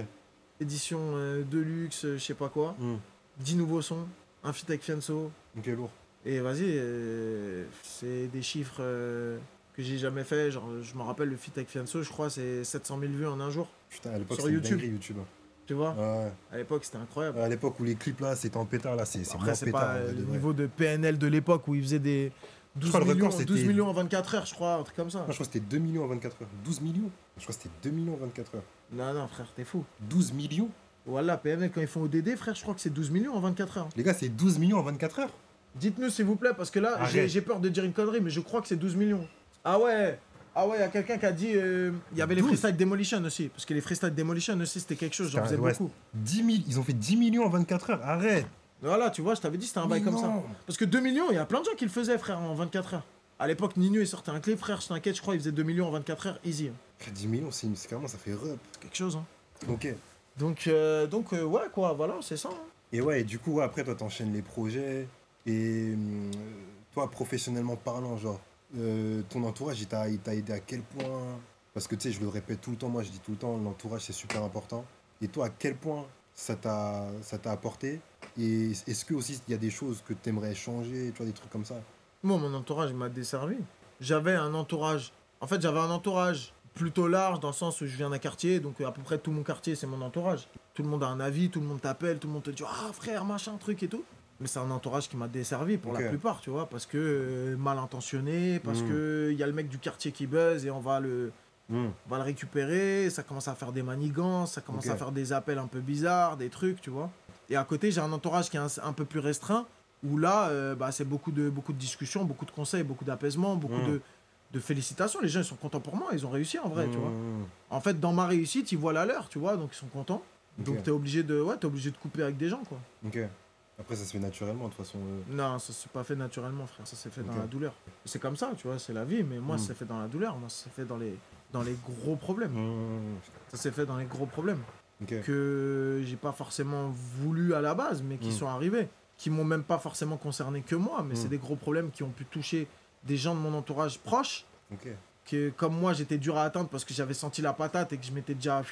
Édition Deluxe, je sais pas quoi. Hmm. 10 nouveaux sons. Un feat avec Fianso. Ok, lourd. Et vas-y, c'est des chiffres que j'ai jamais fait. Genre, je me rappelle le feat avec Fianso, je crois, c'est 700 000 vues en un jour. Putain, à l'époque, Sur c'était une YouTube. dinguerie, YouTube. Tu vois? Ouais. À l'époque, c'était incroyable. À l'époque où les clips là, c'était en pétard, là, c'est Après, moins c'est pétard. pas en vrai, de le vrai. niveau de PNL de l'époque où il faisait des 12 crois le millions, record, 12 c'était- millions en 24 heures, je crois, un truc comme ça. Non, je crois que c'était 2 millions en 24 heures. 12 millions Je crois que c'était 2 millions en 24 heures. Non, non, frère, t'es fou. 12 millions Voilà, PNL, quand ils font ODD, frère, je crois que c'est 12 millions en 24 heures. Les gars, c'est 12 millions en 24 heures. Dites-nous, s'il vous plaît, parce que là, Arrête. j'ai peur de dire une connerie, mais je crois que c'est 12 millions. Ah ouais, il y a quelqu'un qui a dit. Il y avait les 12. Freestyle Demolition aussi. Parce que les Freestyle Demolition aussi, c'était quelque chose, j'en faisais Ouais, beaucoup. 10 000, ils ont fait 10 millions en 24 heures. Arrête. Voilà, tu vois, je t'avais dit, c'était un bail Mais comme ça. non. Parce que 2 millions, il y a plein de gens qui le faisaient, frère, en 24 heures. À l'époque, Nino, il sortait un clip, frère, je t'inquiète, je crois, il faisait 2 millions en 24 heures, easy. 10 millions, c'est carrément, ça fait rep. Quelque chose, hein. Ok. Donc, ouais, quoi, voilà, c'est ça. Hein. Et ouais, et du coup, ouais, après, toi, t'enchaînes les projets. Et toi, professionnellement parlant, genre, ton entourage, il t'a aidé à quel point? Parce que tu sais, je le répète tout le temps, moi, je dis tout le temps, l'entourage, c'est super important. Et toi, à quel point ça t'a apporté? Et est-ce que aussi, il y a des choses que t'aimerais changer, tu vois, des trucs comme ça? Moi, mon entourage m'a desservi. J'avais un entourage. En fait, j'avais un entourage plutôt large dans le sens où je viens d'un quartier, donc à peu près tout mon quartier, c'est mon entourage. Tout le monde a un avis, tout le monde t'appelle, tout le monde te dit ah frère, machin, truc et tout. Mais c'est un entourage qui m'a desservi pour Ok. la plupart, tu vois, parce que mal intentionné, parce que il y a le mec du quartier qui buzz et on va le récupérer, ça commence à faire des manigances, ça commence Ok. à faire des appels un peu bizarres, des trucs, tu vois. Et à côté, j'ai un entourage qui est un peu plus restreint, où là, c'est beaucoup de discussions, beaucoup de conseils, beaucoup d'apaisement, beaucoup de félicitations. Les gens, ils sont contents pour moi, ils ont réussi en vrai, tu vois. En fait, dans ma réussite, ils voient la leur, tu vois, donc ils sont contents. Donc Ok. t'es obligé de couper avec des gens, quoi. Ok. Après, ça se fait naturellement, de toute façon. Non, ça s'est pas fait naturellement, frère, ça s'est fait dans Ok. la douleur. C'est comme ça, tu vois, c'est la vie, mais moi, ça s'est fait dans la douleur, moi, ça s'est fait dans les gros problèmes. Ça s'est fait dans les gros problèmes. Ok. Que j'ai pas forcément voulu à la base, mais qui sont arrivés, qui m'ont même pas forcément concerné que moi, mais c'est des gros problèmes qui ont pu toucher des gens de mon entourage proche, Ok. que comme moi j'étais dur à atteindre parce que j'avais senti la patate et que je m'étais déjà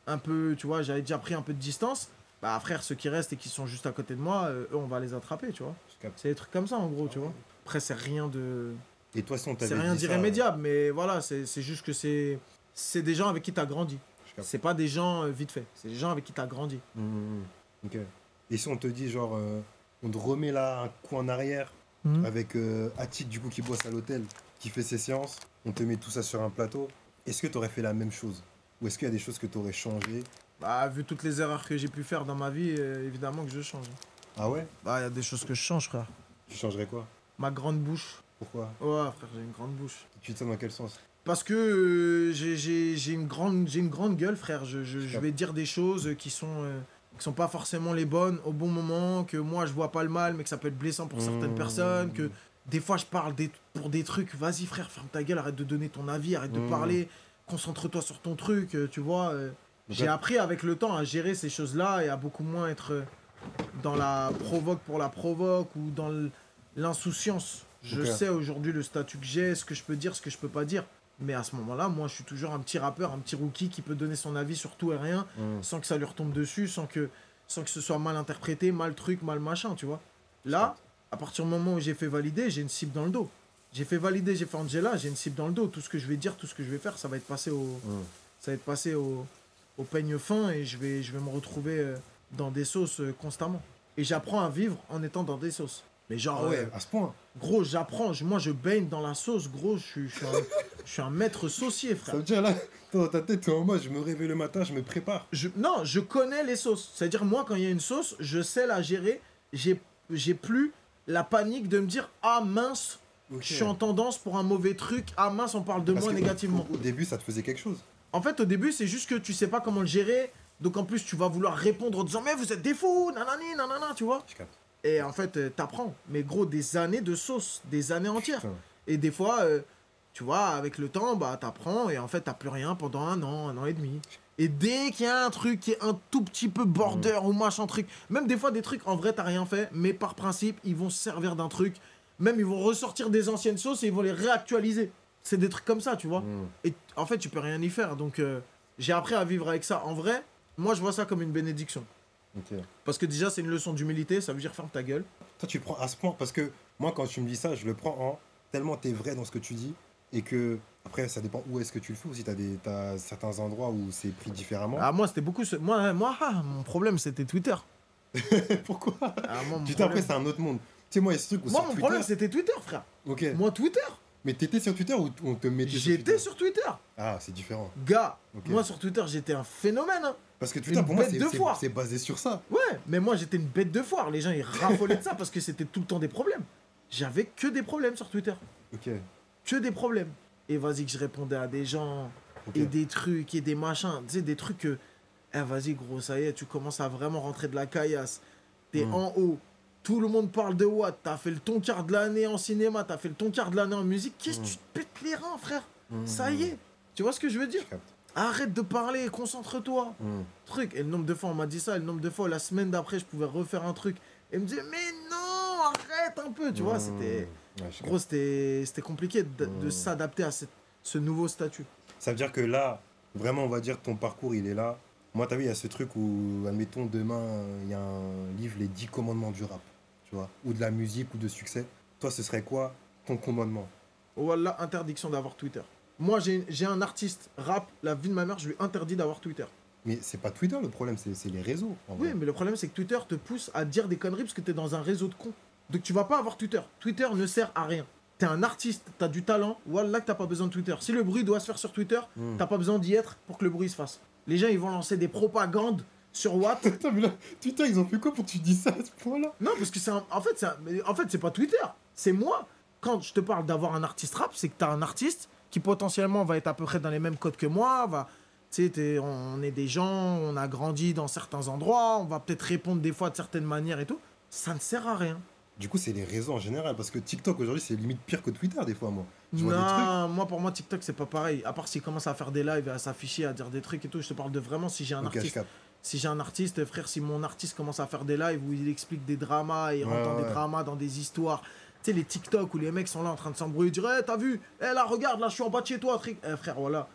un peu, tu vois, j'avais déjà pris un peu de distance. Bah frère, ceux qui restent et qui sont juste à côté de moi, eux on va les attraper, tu vois. Je capte. C'est des trucs comme ça en gros, tu vois. Après c'est rien de, Et toi, si on c'est t'avait rien dit ça, d'irrémédiable, mais voilà, c'est juste que c'est des gens avec qui t'as grandi. je capte. C'est pas des gens vite fait, c'est des gens avec qui t'as grandi. Ok. Et si on te dit, genre, on te remet là un coup en arrière avec Atik, du coup, qui bosse à l'hôtel, qui fait ses séances, on te met tout ça sur un plateau, est-ce que tu aurais fait la même chose? Ou est-ce qu'il y a des choses que tu aurais changé? Bah, vu toutes les erreurs que j'ai pu faire dans ma vie, évidemment que je change. Ah ouais? Bah, il y a des choses que je change, frère. Tu changerais quoi? Ma grande bouche. Pourquoi? Ouais, frère, j'ai une grande bouche. Tu dis ça dans quel sens? Parce que j'ai une grande gueule, frère. Je vais dire des choses qui sont pas forcément les bonnes au bon moment, que moi je vois pas le mal, mais que ça peut être blessant pour certaines personnes, que des fois je parle pour des trucs. Vas-y, frère, ferme ta gueule, arrête de donner ton avis, arrête de parler, concentre-toi sur ton truc, tu vois. J'ai appris avec le temps à gérer ces choses-là et à beaucoup moins être dans la provoque pour la provoque ou dans l'insouciance. Je Ok. sais aujourd'hui le statut que j'ai, ce que je peux dire, ce que je peux pas dire. Mais à ce moment-là, moi, je suis toujours un petit rappeur, un petit rookie qui peut donner son avis sur tout et rien, sans que ça lui retombe dessus, sans que ce soit mal interprété, mal truc, mal machin, tu vois. Là, à partir du moment où j'ai fait valider, j'ai une cible dans le dos. J'ai fait valider, j'ai fait Angela, j'ai une cible dans le dos. Tout ce que je vais dire, tout ce que je vais faire, ça va être passé au peigne fin et je vais me retrouver dans des sauces constamment. Et j'apprends à vivre en étant dans des sauces. Mais genre, Ah ouais, à ce point. gros, j'apprends, moi je baigne dans la sauce, gros, je suis un maître saucier, Ça frère. veut dire là, dans ta tête, t'es en mode, je me réveille le matin, je me prépare. Non, je connais les sauces. C'est-à-dire, moi, quand il y a une sauce, je sais la gérer. J'ai plus la panique de me dire, ah mince, Ok. je suis en tendance pour un mauvais truc, ah mince, on parle de Parce moi que négativement. Au début, ça te faisait quelque chose. En fait, au début, c'est juste que tu sais pas comment le gérer. Donc en plus, tu vas vouloir répondre en disant, mais vous êtes des fous, nanani, nanana, tu vois. Je capte. Et en fait, t'apprends. Mais gros, des années de sauce, des années entières. Putain. Et des fois, tu vois, avec le temps, bah t'apprends et en fait, t'as plus rien pendant un an et demi. Et dès qu'il y a un truc qui est un tout petit peu border ou machin truc, même des fois des trucs, en vrai, t'as rien fait, mais par principe, ils vont se servir d'un truc. Même ils vont ressortir des anciennes sauces et ils vont les réactualiser. C'est des trucs comme ça, tu vois. Et en fait, tu peux rien y faire. Donc, j'ai appris à vivre avec ça. En vrai, moi, je vois ça comme une bénédiction. Ok. Parce que déjà, c'est une leçon d'humilité. Ça veut dire ferme ta gueule. Toi, tu le prends à ce point parce que moi, quand tu me dis ça, je le prends en tellement t'es vrai dans ce que tu dis et que, après, ça dépend où est-ce que tu le fais aussi. T'as certains endroits où c'est pris différemment. Ah, moi, c'était beaucoup. Mon problème, c'était Twitter. Pourquoi? Moi, mon Twitter, après, problème... c'est un autre monde. Tu sais, moi, il y a ce truc où Moi, sur mon Twitter... problème, c'était Twitter, frère. Ok. Moi, Twitter. Mais t'étais sur Twitter ou on te mettait sur Twitter? J'étais sur Twitter. Ah, c'est différent. Gars, Ok. moi, sur Twitter, j'étais un phénomène. Hein. Parce que Twitter, Une pour moi, bête de foire. c'est basé sur ça. Ouais, mais moi, j'étais une bête de foire. Les gens, ils raffolaient de ça parce que c'était tout le temps des problèmes. J'avais que des problèmes sur Twitter. Ok. Que des problèmes. Et vas-y, que je répondais à des gens, Ok. et des trucs, et des machins. Tu sais, des trucs que. Eh, vas-y, gros, ça y est, tu commences à vraiment rentrer de la caillasse. T'es en haut. Tout le monde parle de Watt. T'as fait le ton quart de l'année en cinéma. T'as fait le ton quart de l'année en musique. Qu'est-ce que tu te pètes les reins, frère? Ça y est. Tu vois ce que je veux dire? Je capte. Arrête de parler, concentre-toi. Truc. Et le nombre de fois on m'a dit ça, et le nombre de fois la semaine d'après je pouvais refaire un truc. Et me disait mais non, arrête un peu. Tu vois, c'était. Ouais, je Gros, c'était compliqué de s'adapter à ce nouveau statut. Ça veut dire que là, vraiment, on va dire ton parcours, il est là. Moi, t'as vu, il y a ce truc où, admettons, demain, il y a un livre, les 10 commandements du rap, tu vois, ou de la musique, ou de succès. Toi, ce serait quoi ton commandement? Voilà, interdiction d'avoir Twitter. Moi, j'ai un artiste rap, la vie de ma mère, je lui interdis d'avoir Twitter. Mais c'est pas Twitter le problème, c'est les réseaux. En Oui, vrai. mais le problème, c'est que Twitter te pousse à dire des conneries parce que t'es dans un réseau de cons. Donc tu vas pas avoir Twitter. Twitter ne sert à rien. T'es un artiste, t'as du talent, voilà que t'as pas besoin de Twitter. Si le bruit doit se faire sur Twitter, t'as pas besoin d'y être pour que le bruit se fasse. Les gens, ils vont lancer des propagandes sur Watt. Attends, mais là, Twitter, ils ont fait quoi pour que tu dis ça à ce point-là? Non, parce que en fait, c'est pas Twitter. C'est moi. Quand je te parle d'avoir un artiste rap, c'est que t'as un artiste qui potentiellement va être à peu près dans les mêmes codes que moi, tu sais, on est des gens, on a grandi dans certains endroits, on va peut-être répondre des fois de certaines manières et tout. Ça ne sert à rien. Du coup, c'est les réseaux en général, parce que TikTok aujourd'hui, c'est limite pire que Twitter des fois, moi. Je vois des trucs. Non, pour moi, TikTok, c'est pas pareil. À part s'il commence à faire des lives et à s'afficher, à dire des trucs et tout, je te parle de vraiment si j'ai un Ok, je artiste. capte. Si j'ai un artiste, frère, si mon artiste commence à faire des lives où il explique des dramas et il rentre dans des dramas, dans des histoires. Tu sais, les TikTok où les mecs sont là en train de s'embrouiller, dire hey, t'as vu? Eh là, regarde, là, je suis en bas de chez toi, truc. Eh frère, voilà.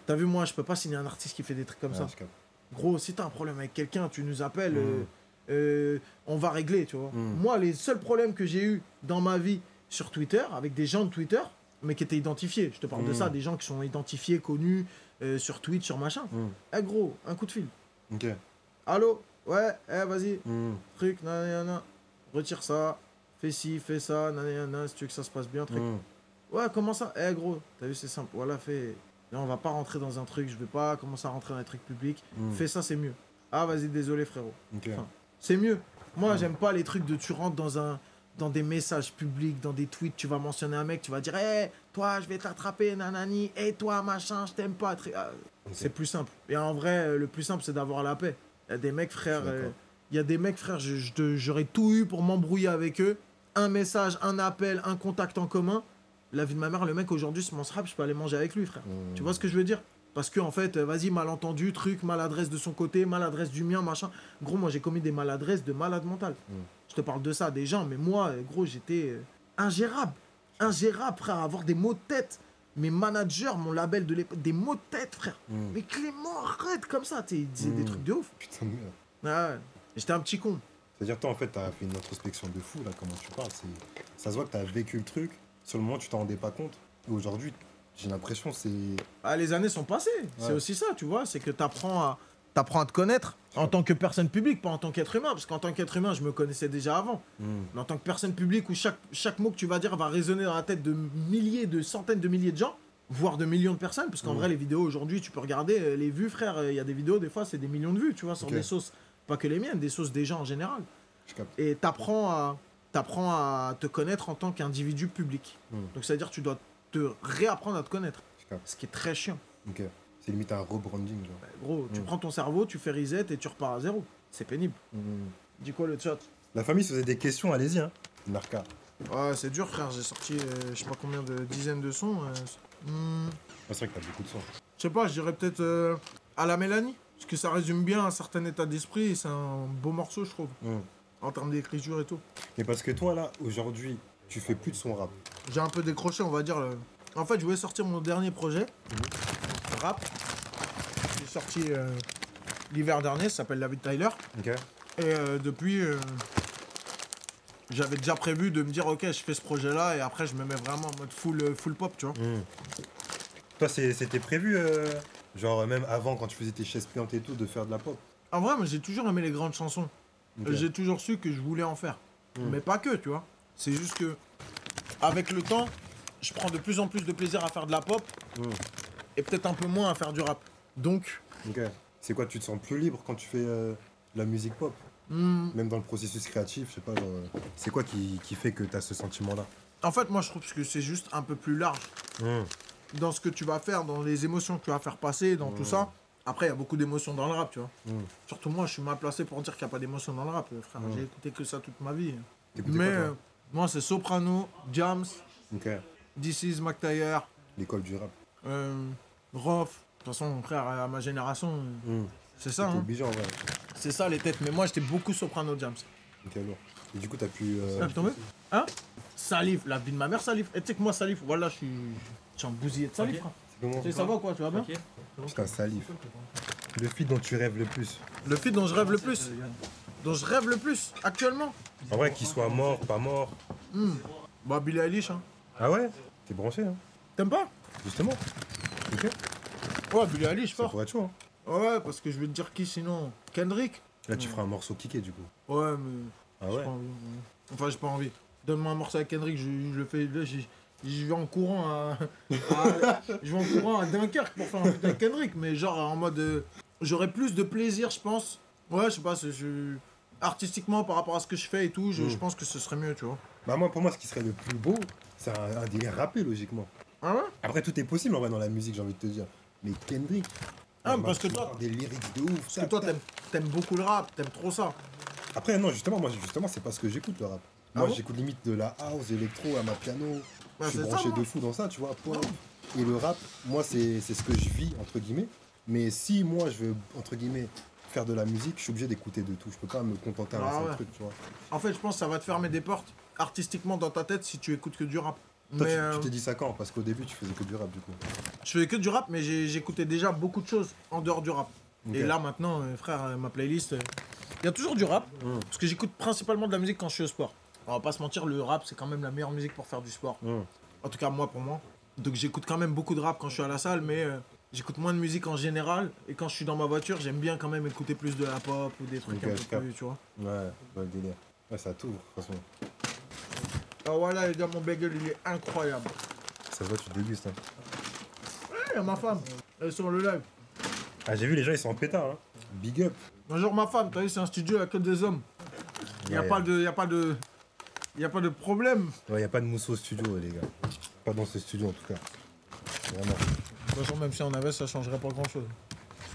T'as vu, moi, je peux pas signer un artiste qui fait des trucs comme ça. Je capte. Gros, si t'as un problème avec quelqu'un, tu nous appelles, on va régler, tu vois. Moi, les seuls problèmes que j'ai eu dans ma vie sur Twitter, avec des gens de Twitter, mais qui étaient identifiés, je te parle de ça, des gens qui sont identifiés, connus, sur Twitch, sur machin. Eh gros, un coup de fil. Ok. Allô? Ouais, eh vas-y, truc, nanana, retire ça, fais ci, fais ça, nanana, si tu veux que ça se passe bien, truc. Ouais, comment ça? Eh gros, t'as vu, c'est simple, voilà, fais... Là, on va pas rentrer dans un truc, je vais pas commencer à rentrer dans les trucs publics. Fais ça, c'est mieux. Ah, vas-y, désolé, frérot. Ok. Enfin, c'est mieux. Moi, j'aime pas les trucs de tu rentres dans des messages publics, dans des tweets, tu vas mentionner un mec, tu vas dire, hé, toi, je vais t'attraper, nanani, et toi, machin, je t'aime pas. C'est plus simple. Et en vrai, le plus simple, c'est d'avoir la paix. Il y a des mecs, frère, j'aurais tout eu pour m'embrouiller avec eux. Un message, un appel, un contact en commun. La vie de ma mère, le mec, aujourd'hui, se rap, je peux aller manger avec lui, frère. Tu vois ce que je veux dire? Parce que, en fait, vas-y, malentendu, truc, maladresse de son côté, maladresse du mien, machin. Gros, moi, j'ai commis des maladresses de malade mental. Je te parle de ça, des gens, mais moi, gros, j'étais ingérable. Ingérable, frère, avoir des maux de tête. Mes managers, mon label de l'époque, des maux de tête, frère. Mais Clément, arrête comme ça, tu sais, ils disaient des trucs de ouf. Putain de merde. Ah ouais, j'étais un petit con. C'est-à-dire, toi, en fait, t'as fait une introspection de fou, là, comment tu parles. Ça se voit que t'as vécu le truc. Sur le moment, tu t'en rendais pas compte. Et aujourd'hui, j'ai l'impression c'est... Ah, les années sont passées. C'est aussi ça, tu vois. C'est que t'apprends à te connaître en tant que personne publique, pas en tant qu'être humain. Parce qu'en tant qu'être humain, je me connaissais déjà avant. Mais en tant que personne publique où chaque mot que tu vas dire va résonner dans la tête de milliers, de centaines de milliers de gens, voire de millions de personnes. Parce qu'en vrai, les vidéos aujourd'hui, tu peux regarder les vues, frère. Il y a des vidéos, des fois, c'est des millions de vues, tu vois, sur des sauces. Pas que les miennes, des sauces des gens en général. Et t'apprends à te connaître en tant qu'individu public. Donc, c'est-à-dire que tu dois te réapprendre à te connaître. Ce qui est très chiant. Ok. C'est limite un rebranding, genre. Bah, gros, tu prends ton cerveau, tu fais reset et tu repars à zéro. C'est pénible. Dis quoi le chat? La famille se faisait des questions, allez-y, hein. Narka. Ouais, c'est dur, frère. J'ai sorti je sais pas combien de dizaines de sons. C'est vrai que t'as beaucoup de sons. Je sais pas, je dirais peut-être à la Mélanie. Parce que ça résume bien un certain état d'esprit et c'est un beau morceau, je trouve. En termes d'écriture et tout. Mais parce que toi, là, aujourd'hui, tu fais plus de son rap. J'ai un peu décroché, on va dire. En fait, je voulais sortir mon dernier projet, rap. J'ai sorti l'hiver dernier, ça s'appelle La vie de Tyler. Ok. Et depuis, j'avais déjà prévu de me dire, ok, je fais ce projet-là et après, je me mets vraiment en mode full pop, tu vois. Toi, c'était prévu, genre même avant, quand tu faisais tes chaises pliantes et tout, de faire de la pop. En vrai, moi, j'ai toujours aimé les grandes chansons. Ok. J'ai toujours su que je voulais en faire. Mais pas que, tu vois. C'est juste que, avec le temps, je prends de plus en plus de plaisir à faire de la pop et peut-être un peu moins à faire du rap. Donc, Ok. C'est quoi, tu te sens plus libre quand tu fais de la musique pop? Même dans le processus créatif, je sais pas, genre, c'est quoi qui fait que tu as ce sentiment-là? en fait, moi, je trouve que c'est juste un peu plus large dans ce que tu vas faire, dans les émotions que tu vas faire passer, dans tout ça. Après, il y a beaucoup d'émotions dans le rap, tu vois. Surtout moi, je suis mal placé pour dire qu'il n'y a pas d'émotions dans le rap, frère. J'ai écouté que ça toute ma vie. T'écoutais Mais quoi, toi moi, c'est Soprano, Jams, Ok. This Is McTayer, L'école du rap. Rof. De toute façon, frère, à ma génération, c'est ça. T'es Hein. obligé en vrai. C'est ça les têtes. Mais moi, j'étais beaucoup Soprano, Jams. Ok, lourd. Et du coup, t'as pu. Ça va tomber Hein Salif, la vie de ma mère, Salif. Et tu sais que moi, Salif, voilà, je suis un bousillé de Salif, frère. C'est comment Tu sais, ça va quoi, tu vas bien Putain, salif. Le feat dont tu rêves le plus. Le feat dont je rêve le plus. Dont je rêve le plus, actuellement. En vrai, qu'il soit mort, pas mort. Bah, Billie Eilish, hein. Ah ouais? T'es branché, hein? T'aimes pas Justement. Ok. Ouais, Billie Eilish, Ça fort. pourrait être chaud, hein. Ouais, parce que je vais te dire qui sinon Kendrick. Là, tu feras un morceau kické, du coup. Ouais, mais. Ah j'ai ouais? pas envie, ouais. Enfin, j'ai pas envie. Donne-moi un morceau avec Kendrick, je le fais. Là, je vais en courant je vais en courant à Dunkerque pour faire un feat avec Kendrick, mais genre en mode. J'aurais plus de plaisir, je pense. Ouais, je sais pas, artistiquement par rapport à ce que je fais et tout, je pense que ce serait mieux, tu vois. Bah, moi, pour moi, ce qui serait le plus beau, c'est un délire rappé, logiquement. Ah ouais Après, tout est possible, en vrai, dans la musique, j'ai envie de te dire. Mais Kendrick. Ah, mais parce que tu toi- vas avoir des lyrics de ouf. Parce que toi, t'aimes beaucoup le rap, t'aimes trop ça. Après, non, justement, moi, c'est pas ce que j'écoute, le rap. Ah Moi, bon j'écoute limite de la house, électro, à ma piano. Bah, Je suis c'est ça, branché moi. de fou dans ça, tu vois. Point. Et le rap, moi, c'est ce que je vis, entre guillemets. Mais si moi, je veux, entre guillemets, faire de la musique, je suis obligé d'écouter de tout. Je peux pas me contenter d'un Ah seul ouais. truc, tu vois. En fait, je pense que ça va te fermer des portes artistiquement dans ta tête si tu écoutes que du rap. Toi, Mais tu t'es dit ça quand? Parce qu'au début, tu faisais que du rap, du coup. je faisais que du rap, mais j'écoutais déjà beaucoup de choses en dehors du rap. Ok. Et là, maintenant, frère, ma playlist, il y a toujours du rap. Parce que j'écoute principalement de la musique quand je suis au sport. On va pas se mentir, le rap, c'est quand même la meilleure musique pour faire du sport. En tout cas, moi, pour moi. Donc, j'écoute quand même beaucoup de rap quand je suis à la salle, mais j'écoute moins de musique en général. Et quand je suis dans ma voiture, j'aime bien quand même écouter plus de la pop ou des trucs Ok, un je peu capte. plus, tu vois. Ouais, le délire. Ouais, ça t'ouvre, de toute façon. Ah voilà, les gars, mon bagel, il est incroyable. Ça se voit, tu dégustes. Hein. Il y a ma femme, elle est sur le live. Ah, j'ai vu, les gens, ils sont en pétard, hein. Big up. Bonjour ma femme, t'as vu, c'est un studio, il n'y a que des hommes. Il n'y a, Ouais, pas de, y a pas de... Y a pas de problème. Ouais, y a pas de mousse au studio, les gars. Pas dans ce studio, en tout cas. Vraiment. De toute façon, même si on avait, ça changerait pas grand chose.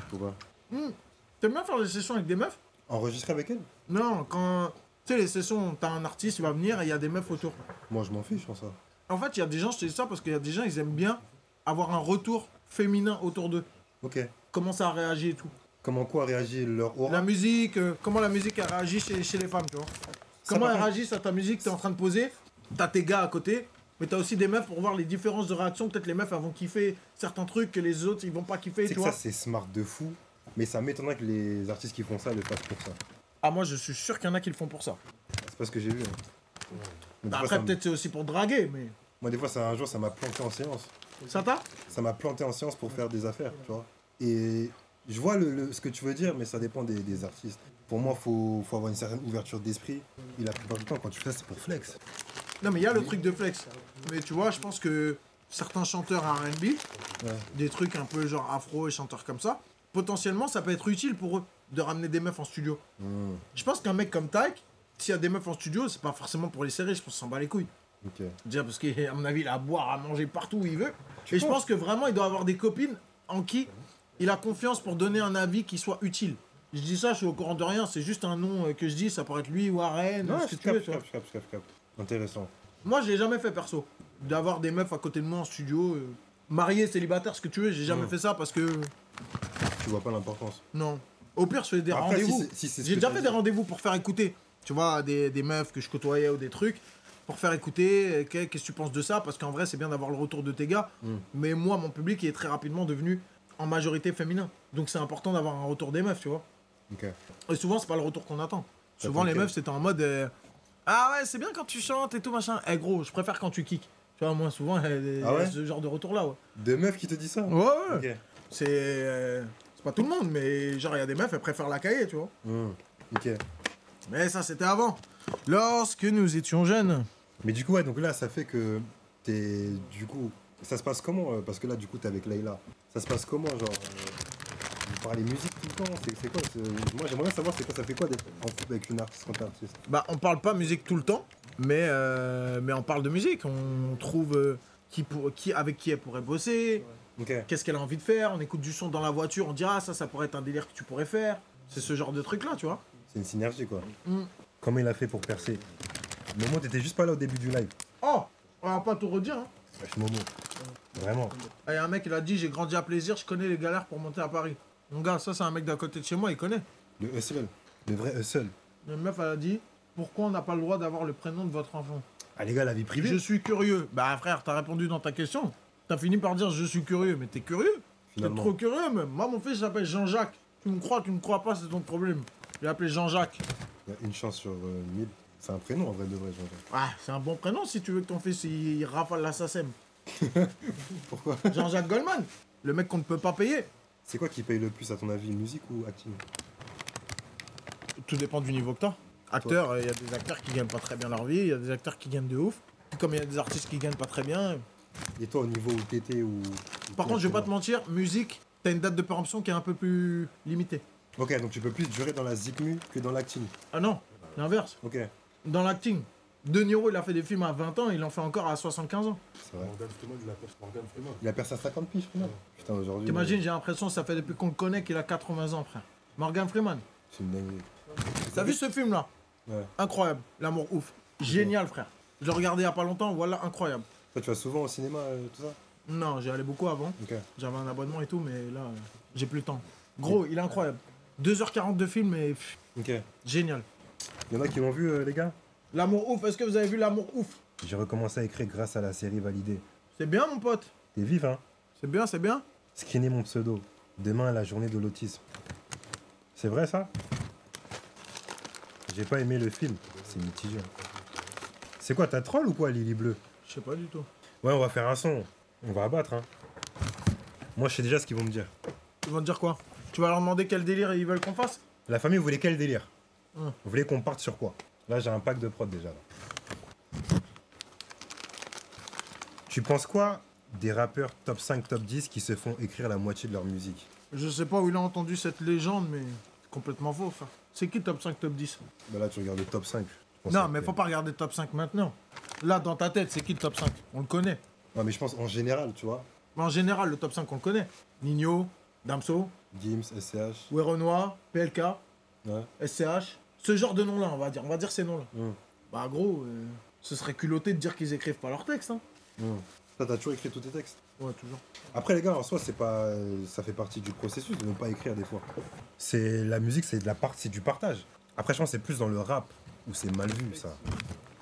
Pourquoi? T'aimes bien faire des sessions avec des meufs? Enregistrer avec elle? Non, quand. Tu sais, les sessions, t'as un artiste, il va venir et il y a des meufs autour. Moi, je m'en fiche, en ça. En fait, il y a des gens, je te dis ça parce qu'il y a des gens, ils aiment bien avoir un retour féminin autour d'eux. Ok. Comment ça a réagi et tout. Comment quoi réagit leur aura? La musique, comment la musique a réagi chez les femmes, tu vois. Ça, Comment par elles contre- réagissent à ta musique, t'es en train de poser, t'as tes gars à côté, mais t'as aussi des meufs pour voir les différences de réaction. Peut-être les meufs, elles vont kiffer certains trucs que les autres, ils vont pas kiffer, C'est tu que vois. ça, c'est smart de fou. Mais ça m'étonnerait que les artistes qui font ça le fassent pour ça. Ah, moi, je suis sûr qu'il y en a qui le font pour ça. C'est pas ce que j'ai vu. Hein. Mais des fois, Après, ça me- peut-être c'est aussi pour draguer, mais. Moi, des fois, un jour, ça m'a planté en séance. Ça t'a Ça m'a planté en séance pour faire des affaires, tu vois. Et je vois ce que tu veux dire, mais ça dépend des artistes. Pour moi, faut avoir une certaine ouverture d'esprit. Et la plupart du temps, quand tu fais ça, c'est pour flex. Non, mais il y a le truc de flex. Mais tu vois, je pense que certains chanteurs R&B, des trucs un peu genre afro et chanteurs comme ça, potentiellement, ça peut être utile pour eux de ramener des meufs en studio. Je pense qu'un mec comme Tyke, s'il y a des meufs en studio, c'est pas forcément pour les serrer, je pense qu'il s'en bat les couilles. Ok. Déjà parce qu'à mon avis, il a à boire, à manger partout où il veut. Tu Et je penses pense que vraiment, il doit avoir des copines en qui il a confiance pour donner un avis qui soit utile. Je dis ça, je suis au courant de rien, c'est juste un nom que je dis, ça pourrait être lui, Warren, Non, ce que tu veux, tu vois. je capte. Intéressant. Moi, je l'ai jamais fait perso. D'avoir des meufs à côté de moi en studio, marié, célibataire, ce que tu veux, j'ai jamais fait ça parce que. Tu vois pas l'importance. Non. Au pire, je fais des Après, rendez-vous. si c'est ce J'ai que déjà t'as fait dit. des rendez-vous pour faire écouter. Tu vois, des meufs que je côtoyais ou des trucs. Pour faire écouter, qu'est-ce que tu penses de ça? Parce qu'en vrai, c'est bien d'avoir le retour de tes gars. Mais moi, mon public il est très rapidement devenu en majorité féminin. Donc c'est important d'avoir un retour des meufs, tu vois. Ok. Et souvent, c'est pas le retour qu'on attend. Ça Souvent, les t'inquiète. meufs, c'était en mode. Ah ouais, c'est bien quand tu chantes et tout machin. Eh gros, je préfère quand tu kicks. Tu vois, moi souvent, il y Ah ouais a ce genre de retour-là, ouais. Des meufs qui te disent ça? Ouais, ouais. Ok. C'est pas tout le monde, mais genre, il y a des meufs, elles préfèrent la cahier, tu vois. Ok. Mais ça, c'était avant. Lorsque nous étions jeunes. Mais du coup, ouais, donc là, ça fait que t'es. Du coup, ça se passe comment parce que là, du coup, t'es avec Layla. Ça se passe comment, genre vous parlez musique tout le temps? C'est quoi Moi, j'aimerais bien savoir c'est quoi, ça fait quoi d'être en couple avec une artiste quand t'es artiste? Bah, on parle pas musique tout le temps, mais on parle de musique. On trouve avec qui elle pourrait bosser, Ok. qu'est-ce qu'elle a envie de faire. On écoute du son dans la voiture, on dit ah, ça pourrait être un délire que tu pourrais faire. C'est ce genre de truc-là, tu vois. C'est une synergie, quoi. Mm. Comment il a fait pour percer? Momo, t'étais juste pas là au début du live. Oh, on va pas tout redire, hein. Wesh, Momo. Vraiment. Il y a un mec, il a dit j'ai grandi à plaisir, je connais les galères pour monter à Paris. Mon gars, ça, c'est un mec d'à côté de chez moi, il connaît. Le hustle. Le vrai hustle. La meuf, elle a dit pourquoi on n'a pas le droit d'avoir le prénom de votre enfant? Ah, les gars, la vie privée. Je suis curieux. Bah, frère, t'as répondu dans ta question. T'as fini par dire je suis curieux, mais t'es curieux? T'es Finalement. trop curieux, même. Moi, mon fils s'appelle Jean-Jacques. Tu me crois pas, c'est ton problème. Je l'ai appelé Jean-Jacques. Il y a une chance sur 1000. C'est un prénom en vrai de vrai, Jean-Jacques. Ah, c'est un bon prénom si tu veux que ton fils il rafale la SACEM. Pourquoi? Jean-Jacques Goldman, le mec qu'on ne peut pas payer. C'est quoi qui paye le plus à ton avis, musique ou acting? Tout dépend du niveau que t'as. Acteur, il y a des acteurs qui gagnent pas très bien leur vie, il y a des acteurs qui gagnent de ouf. Tout comme il y a des artistes qui gagnent pas très bien. Et toi, au niveau où t'étais ou. Par contre, je vais pas te mentir, musique, t'as une date de péremption qui est un peu plus limitée. Ok, donc tu peux plus durer dans la zikmu que dans l'acting. Ah non, l'inverse. Ok, Dans l'acting, De Niro, il a fait des films à 20 ans, il en fait encore à 75 ans. c'est vrai. Morgan Freeman, il a percé Morgan Freeman. Il a percé à 50 piges, frère. Putain, aujourd'hui. T'imagines, j'ai l'impression que ça fait depuis qu'on le connaît qu'il a 80 ans, frère. Morgan Freeman. C'est une dinguerie. T'as vu ce film-là? Ouais. Incroyable, l'amour ouf. Génial, frère. Je l'ai regardé il y a pas longtemps, voilà, incroyable. Toi, tu vas souvent au cinéma, tout ça? Non, j'y allais beaucoup avant. Ok. J'avais un abonnement et tout, mais là, j'ai plus le temps. Gros, il est incroyable. 2h40 de film et Ok. génial. Il y en a qui l'ont vu, les gars? L'amour ouf, est-ce que vous avez vu l'amour ouf? J'ai recommencé à écrire grâce à la série validée. C'est bien, mon pote. T'es vif, hein? C'est bien, c'est bien. Skinner mon pseudo. Demain est la journée de l'autisme. C'est vrai, ça? J'ai pas aimé le film. C'est mitigé. C'est quoi, t'as troll ou quoi, Lily Bleu? Je sais pas du tout. Ouais, on va faire un son. On va abattre, hein. Moi, je sais déjà ce qu'ils vont me dire. Ils vont te dire quoi? Tu vas leur demander quel délire ils veulent qu'on fasse? La famille, vous voulez quel délire? Hum. Vous voulez qu'on parte sur quoi? Là, j'ai un pack de prod déjà. Là. Tu penses quoi des rappeurs top 5, top 10 qui se font écrire la moitié de leur musique? Je sais pas où il a entendu cette légende, mais complètement faux, frère. C'est qui top 5, top 10? Bah là, tu regardes le top 5. je pense Non, que- mais faut pas regarder le top 5 maintenant. Là, dans ta tête, c'est qui le top 5? On le connaît. Non, mais je pense en général, tu vois. Mais en général, le top 5, on le connaît. Nino, Damso, Gims, SCH. Werenoi, PLK, Ouais. SCH. Ce genre de noms-là, on va dire. On va dire ces noms-là. Hum, Bah, gros, ce serait culotté de dire qu'ils écrivent pas leurs textes, hein. hum. Toi, t'as toujours écrit tous tes textes. Ouais, toujours. Après, les gars, en soi, c'est pas, ça fait partie du processus de ne pas écrire des fois. C'est la musique, c'est de la part, c'est du partage. Après, je pense que c'est plus dans le rap où c'est mal vu, ça.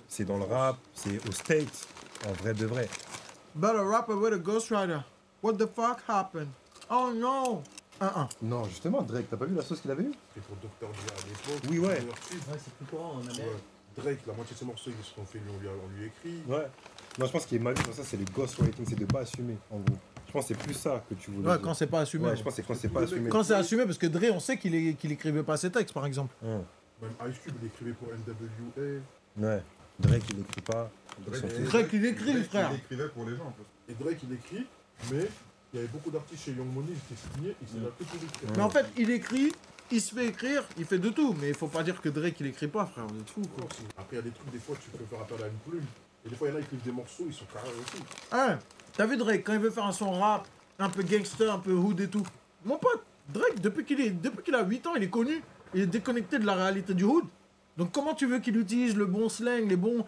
C'est dans le rap, c'est au States, en vrai de vrai. But a rapper with a ghostwriter. What the fuck happened? Oh no! Non, justement, Drake, t'as pas vu la sauce qu'il avait eue? C'était pour Dr. Dre à l'époque. Oui, ouais. Ouais, c'est plus courant en Amérique. Ouais. Drake, la moitié de ses morceaux, ils se sont fait, on lui écrit. Ouais. Moi, je pense qu'il est mal vu dans ça, c'est le ghostwriting, c'est de pas assumer, en gros. Je pense que c'est plus ça que tu voulais Ouais, dire. quand c'est pas assumé. Ouais, je pense que c'est quand c'est pas assumé. Quand c'est assumé, parce que Dre, on sait qu'il écrivait pas ses textes, par exemple. Hum. Même Ice Cube, il écrivait pour NWA. Ouais. Drake, il écrit pas. Drake, Ils sont tous- Drake, il écrit, frère. Il écrivait pour les gens, en fait. Et Drake, il écrit, mais il y avait beaucoup d'artistes chez Young Money, ils étaient signés, il s'est adapté pour écrire. Mais en fait, il écrit, il se fait écrire, il fait de tout. Mais il faut pas dire que Drake, il écrit pas, frère. On est fou, quoi. Après, il y a des trucs, des fois, tu peux faire appel à une plume. Et des fois, il y en a qui écrivent des morceaux, ils sont carrés aussi. Hein, t'as vu Drake, quand il veut faire un son rap, un peu gangster, un peu hood et tout. Mon pote, Drake, depuis qu'il a 8 ans, il est connu. Il est déconnecté de la réalité du hood. Donc comment tu veux qu'il utilise le bon slang, les bons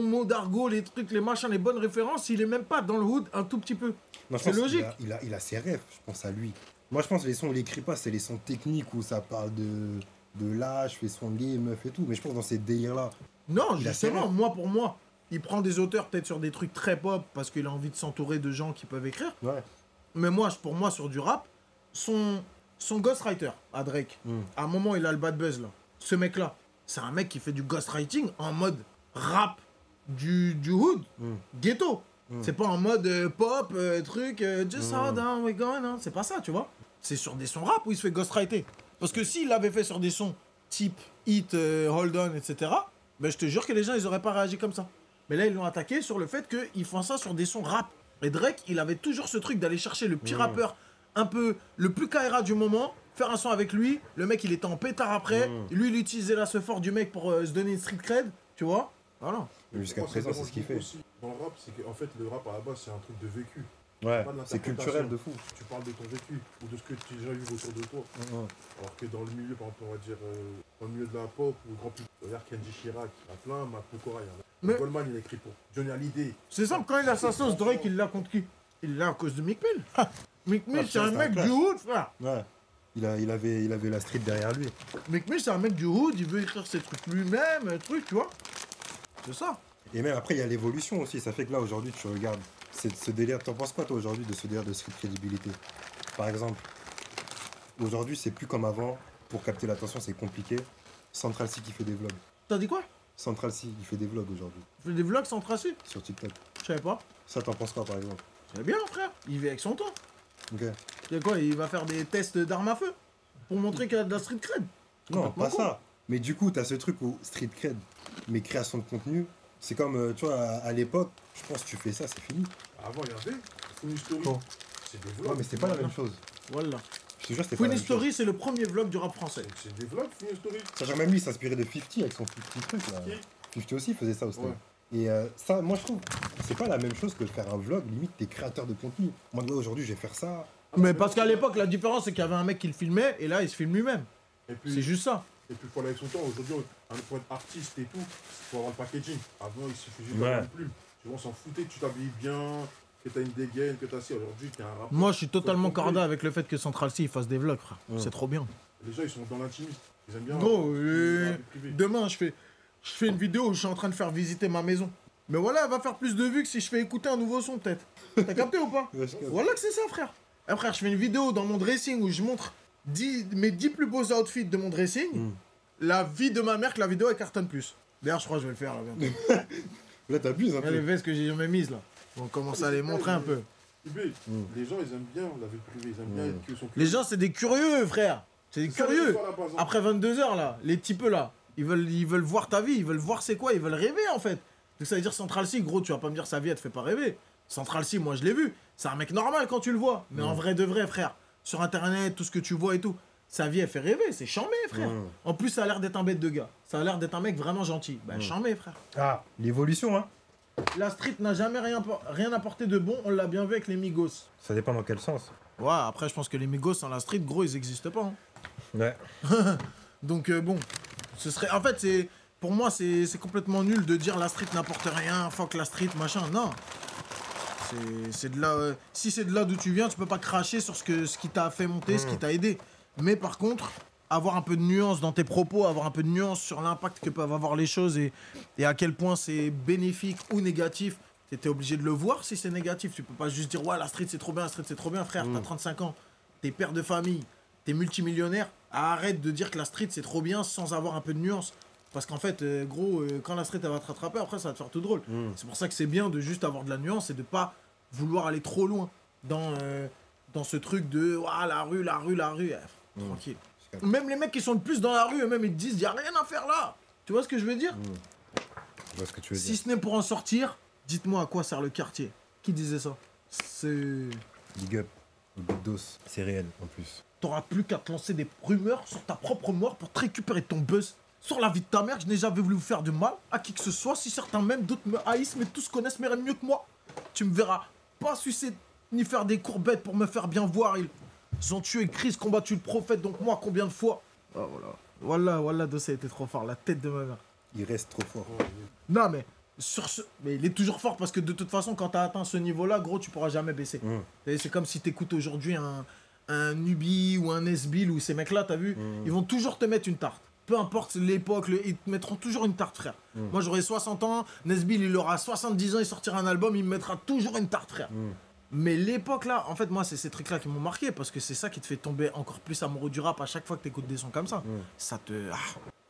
mots d'argot, les trucs, les machins, les bonnes références, s'il est même pas dans le hood un tout petit peu. Non, je C'est pense logique. Il a ses rêves, je pense à lui. Moi, je pense que les sons où il écrit pas, c'est les sons techniques où ça parle de là, je fais swinguer, meuf et tout. Mais je pense dans ces délires-là. Non, Il a justement, ses rêves. moi pour moi, il prend des auteurs peut-être sur des trucs très pop parce qu'il a envie de s'entourer de gens qui peuvent écrire. Ouais. Mais moi, pour moi, sur du rap, son ghostwriter à Drake, Mm. à un moment, il a le bad buzz là. Ce mec-là, c'est un mec qui fait du ghostwriting en mode rap du hood, ghetto. C'est pas en mode pop, truc, just how down we going on. C'est pas ça, tu vois. C'est sur des sons rap où il se fait ghostwriter. Parce que s'il l'avait fait sur des sons type Hit, Hold On, etc., ben je te jure que les gens, ils auraient pas réagi comme ça. Mais là, ils l'ont attaqué sur le fait qu'ils font ça sur des sons rap. Et Drake, il avait toujours ce truc d'aller chercher le petit rappeur un peu le plus KRA du moment, faire un son avec lui. Le mec, il était en pétard après. Lui, il utilisait la fort du mec pour se donner une street cred, tu vois. Voilà. Jusqu'à présent, c'est ce qu'il fait. Aussi, dans le rap, c'est qu'en fait, le rap à la base, c'est un truc de vécu. Ouais, Pas de c'est culturel de fou. Tu parles de ton vécu ou de ce que tu as déjà vu autour de toi. Alors que dans le milieu, par exemple, on va dire, dans le milieu de la pop ou grand public, regarde Kenji Chirac, il y en a plein, Matt Pokora, il y en a. Mais- Goldman, il a écrit pour Johnny Hallyday. C'est simple, quand il a sa sauce, Drake, il l'a contre qui? Il l'a à cause de Meek Mill. Meek Mill, Ah, c'est un c'est un mec clash. du hood, frère. Ouais. Il avait la street derrière lui. Meek Mill, c'est un mec du hood, il veut écrire ses trucs lui-même, truc, tu vois. C'est ça. Et même après, il y a l'évolution aussi. Ça fait que là, aujourd'hui, tu regardes ce délire. T'en penses quoi, toi, aujourd'hui, de ce délire de street crédibilité? Par exemple, aujourd'hui, c'est plus comme avant. Pour capter l'attention, c'est compliqué. Central C qui fait des vlogs. T'as dit quoi? Central C, il fait des vlogs aujourd'hui Il fait des vlogs sans tracé? sur TikTok. Je savais pas. Ça, t'en penses quoi, par exemple? C'est bien, frère. Il vit avec son temps. Ok. Il y a quoi? Il va faire des tests d'armes à feu pour montrer qu'il a de la street cred. Non, Complètement pas con. ça. Mais du coup, t'as ce truc où street cred, mais création de contenu, c'est comme, tu vois, à l'époque, je pense que tu fais ça, c'est fini. Avant, il y avait Funny Story. Bon. C'est des Ouais, vlogs. mais c'est pas la même chose. Voilà. Je te jure, c'était pas la Funny même chose. Story, c'est le premier vlog du rap français. C'est des vlogs, Funny Story. Sachant même lui, il s'inspirait de 50 avec son petit truc là. Qui 50 aussi faisait ça au stade. Ouais. Et ça, moi je trouve, c'est pas la même chose que de faire un vlog, limite t'es créateur de contenu. Moi, ouais, aujourd'hui, je vais faire ça. Mais parce qu'à l'époque, la différence, c'est qu'il y avait un mec qui le filmait et là, il se filme lui-même. Et puis, C'est juste ça. Et puis, il faut aller avec son temps. Aujourd'hui, pour être artiste et tout, il faut avoir le packaging. Avant, il suffit juste Ouais. d'avoir une plume. Tu vois, on s'en foutait que tu t'habilles bien, que t'as une dégaine, que t'as si. Aujourd'hui, t'es un rappeur. Moi, je suis totalement complet. corda avec le fait que Central C il fasse des vlogs, frère. C'est trop bien. Les gens, ils sont dans l'intimiste. Ils aiment bien. Gros, la vie privée. demain, je fais une vidéo où je suis en train de faire visiter ma maison. Mais voilà, elle va faire plus de vues que si je fais écouter un nouveau son, peut-être. T'as capté ou pas? Ouais, je capte. Voilà que c'est ça, frère. Eh, frère, je fais une vidéo dans mon dressing où je montre mes 10 plus beaux outfits de mon dressing. La vie de ma mère, que la vidéo elle cartonne plus. D'ailleurs, je crois que je vais le faire là bientôt. Là, t'abuses un Regarde les peu. vestes que j'ai jamais mises là. On commence à les montrer un peu. Ibé, les gens, ils aiment bien la vie privée. Ils aiment bien être que son Les gens, c'est des curieux, frère. C'est des curieux. Après 22h là, les types là, ils veulent voir ta vie, ils veulent voir c'est quoi, ils veulent rêver en fait. Donc ça veut dire Central C, gros, tu vas pas me dire sa vie elle te fait pas rêver. Central C, moi je l'ai vu, c'est un mec normal quand tu le vois, mais en vrai de vrai, frère, sur internet, tout ce que tu vois et tout, sa vie elle fait rêver, c'est chambé, frère. En plus, ça a l'air d'être un bête de gars, ça a l'air d'être un mec vraiment gentil. Ben chambé, frère. Ah, l'évolution, hein. La street n'a jamais rien apporté de bon, on l'a bien vu avec les Migos. Ça dépend dans quel sens. Ouais, après je pense que les Migos dans la street, gros, ils existent pas. Hein. Ouais. Donc bon, ce serait... En fait, c'est... Pour moi, c'est complètement nul de dire la street n'apporte rien, fuck la street, machin. Non. C'est de là... si c'est de là d'où tu viens, tu peux pas cracher sur ce qui t'a fait monter, ce qui t'a aidé. Mais par contre, avoir un peu de nuance dans tes propos, avoir un peu de nuance sur l'impact que peuvent avoir les choses et à quel point c'est bénéfique ou négatif, t'es obligé de le voir si c'est négatif. Tu peux pas juste dire, ouais, la street c'est trop bien, la street c'est trop bien, frère, t'as 35 ans, t'es père de famille, t'es multimillionnaire, arrête de dire que la street c'est trop bien sans avoir un peu de nuance. Parce qu'en fait, gros, quand la street elle va te rattraper, après ça va te faire tout drôle. C'est pour ça que c'est bien de juste avoir de la nuance et de pas vouloir aller trop loin dans ce truc de ah, la rue. Tranquille. Même les mecs qui sont le plus dans la rue, eux-mêmes ils te disent, y a rien à faire là. Tu vois ce que je veux dire? Je vois ce que tu veux Si dire. ce n'est pour en sortir, dites-moi à quoi sert le quartier. Qui disait ça? C'est... Big up. Big dose. C'est réel, en plus. T'auras plus qu'à te lancer des rumeurs sur ta propre mort pour te récupérer ton buzz. Sur la vie de ta mère, je n'ai jamais voulu faire de mal à qui que ce soit. Si certains même, d'autres me haïssent, mais tous connaissent mes rêves mieux que moi. Tu me verras pas sucer ni faire des courbettes pour me faire bien voir. Ils ont tué Christ, combattu le prophète, donc moi, combien de fois? Oh, voilà, Dossé était trop fort, la tête de ma mère. Il reste trop fort. Non, mais mais il est toujours fort parce que de toute façon, quand t'as atteint ce niveau-là, gros, tu pourras jamais baisser. Et c'est comme si t'écoutes aujourd'hui un Nubi ou un Nesbill ou ces mecs-là, t'as vu, ils vont toujours te mettre une tarte. Peu importe l'époque, ils te mettront toujours une tarte, frère. Moi, j'aurai 60 ans, Nesbill, il aura 70 ans, il sortira un album, il me mettra toujours une tarte, frère. Mais l'époque là, en fait, moi, c'est ces trucs-là qui m'ont marqué parce que c'est ça qui te fait tomber encore plus amoureux du rap à chaque fois que t'écoutes des sons comme ça. Ça te. Ah.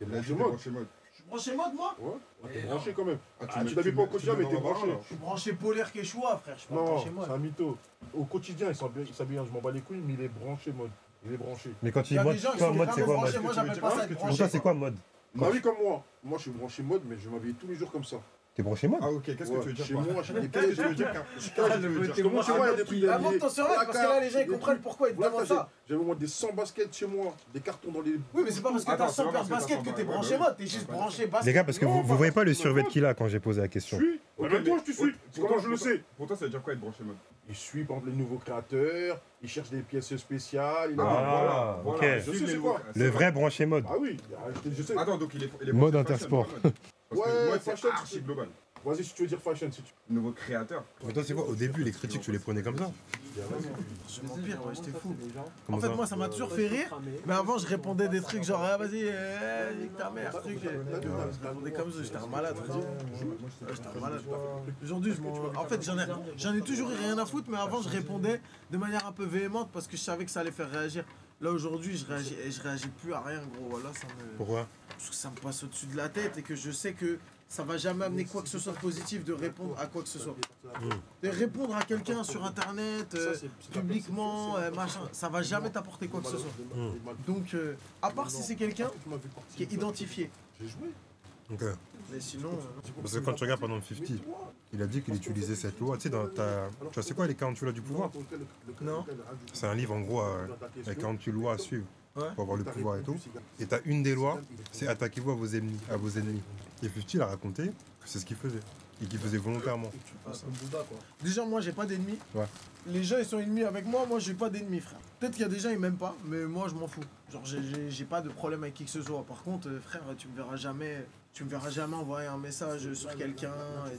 T'es Il a dit branché mode. branché mode. Je suis branché mode, moi? Ouais, t'es branché quand même. Ah, Tu l'avais pas au quotidien, mais t'es branché. Je suis branché polaire Quechua, frère. Je suis pas Non, branché c'est mode. un mytho. Au quotidien, il s'habille bien, je m'en bats les couilles, mais il est branché mode. Il est branché. Mais quand tu Il y dis a mode, des gens qui toi, sont mode, c'est vraiment quoi branchés. mode? Moi, j'appelle pas ça être Pour branché. toi, c'est quoi mode? Bah oui, comme moi. Moi, je suis branché mode, mais je m'habille tous les jours comme ça. T'es branché mode? Ah, ok, qu'est-ce que Ouais, tu veux dire chez par moi, j'ai des Qu'est-ce que tu veux dire Parce que moi, chez moi, il y a des trucs Avant de t'en servir, parce que là, les gens, ils comprennent pourquoi ils te demandent ça. J'avais au moins des 100 baskets chez moi, des cartons dans les. Oui, mais c'est pas parce que t'as Attends, 100 c'est paires de pas parce que basket t'as que t'es 100 branché ouais, mode. T'es ouais. juste branché basket. Les gars, parce que Non, vous voyez pas le pas survêt mode. qu'il a quand j'ai posé la question. Je suis. Auquel toi, je te suis. C'est comment je le sais. Pour toi, ça veut dire quoi être branché mode? Il suit, par exemple, les nouveaux créateurs, il cherche des pièces spéciales. Il Ah, voilà. ok. Je sais c'est quoi. Le vrai branché mode. Ah oui, je sais. Attends, donc il est Mode branché Intersport. fashion, mode. Parce que Ouais, mode, c'est fashion, archi global. Vas-y, si tu veux dire fashion, si tu. Nouveau créateur. Mais toi, c'est quoi? Au début, les critiques, tu les prenais comme ça? Je m'empire, ouais, j'étais fou. Comment En fait, ça? moi, ça m'a toujours fait rire. Mais avant, je répondais des trucs genre, ah, vas-y, nique ta mère, truc. Je répondais comme ça, j'étais un malade, frère. J'étais un malade. Aujourd'hui, en fait, j'en ai toujours eu rien à foutre, mais avant, je répondais de manière un peu véhémente parce que je savais que ça allait faire réagir. Là, aujourd'hui, je réagis plus à rien, gros. Voilà, Pourquoi? parce que ça me passe au-dessus de la tête et que je sais que ça va jamais amener quoi que ce soit de positif de répondre à quoi que ce soit. De répondre à quelqu'un sur internet, publiquement, machin, ça va jamais t'apporter quoi que ce soit. Donc, à part si c'est quelqu'un qui est identifié. J'ai joué. Ok. Mais sinon, Parce que quand tu regardes par exemple 50, il a dit qu'il utilisait cette loi. Tu sais, dans ta. Tu vois, c'est quoi les 48 lois du pouvoir? Non. C'est un livre en gros avec 48 lois à suivre Ouais. pour avoir le pouvoir et tout. Et t'as une des lois, c'est attaquez-vous à vos ennemis. Et 50 il a raconté que c'est ce qu'il faisait. Et qu'il faisait volontairement. Déjà, moi, j'ai pas d'ennemis. Ouais. Les gens, ils sont ennemis avec moi. Moi, j'ai pas d'ennemis, frère. Peut-être qu'il y a des gens, ils m'aiment pas, mais moi, je m'en fous. Genre, j'ai pas de problème avec qui que ce soit. Par contre, frère, tu me verras jamais envoyer un message sur quelqu'un,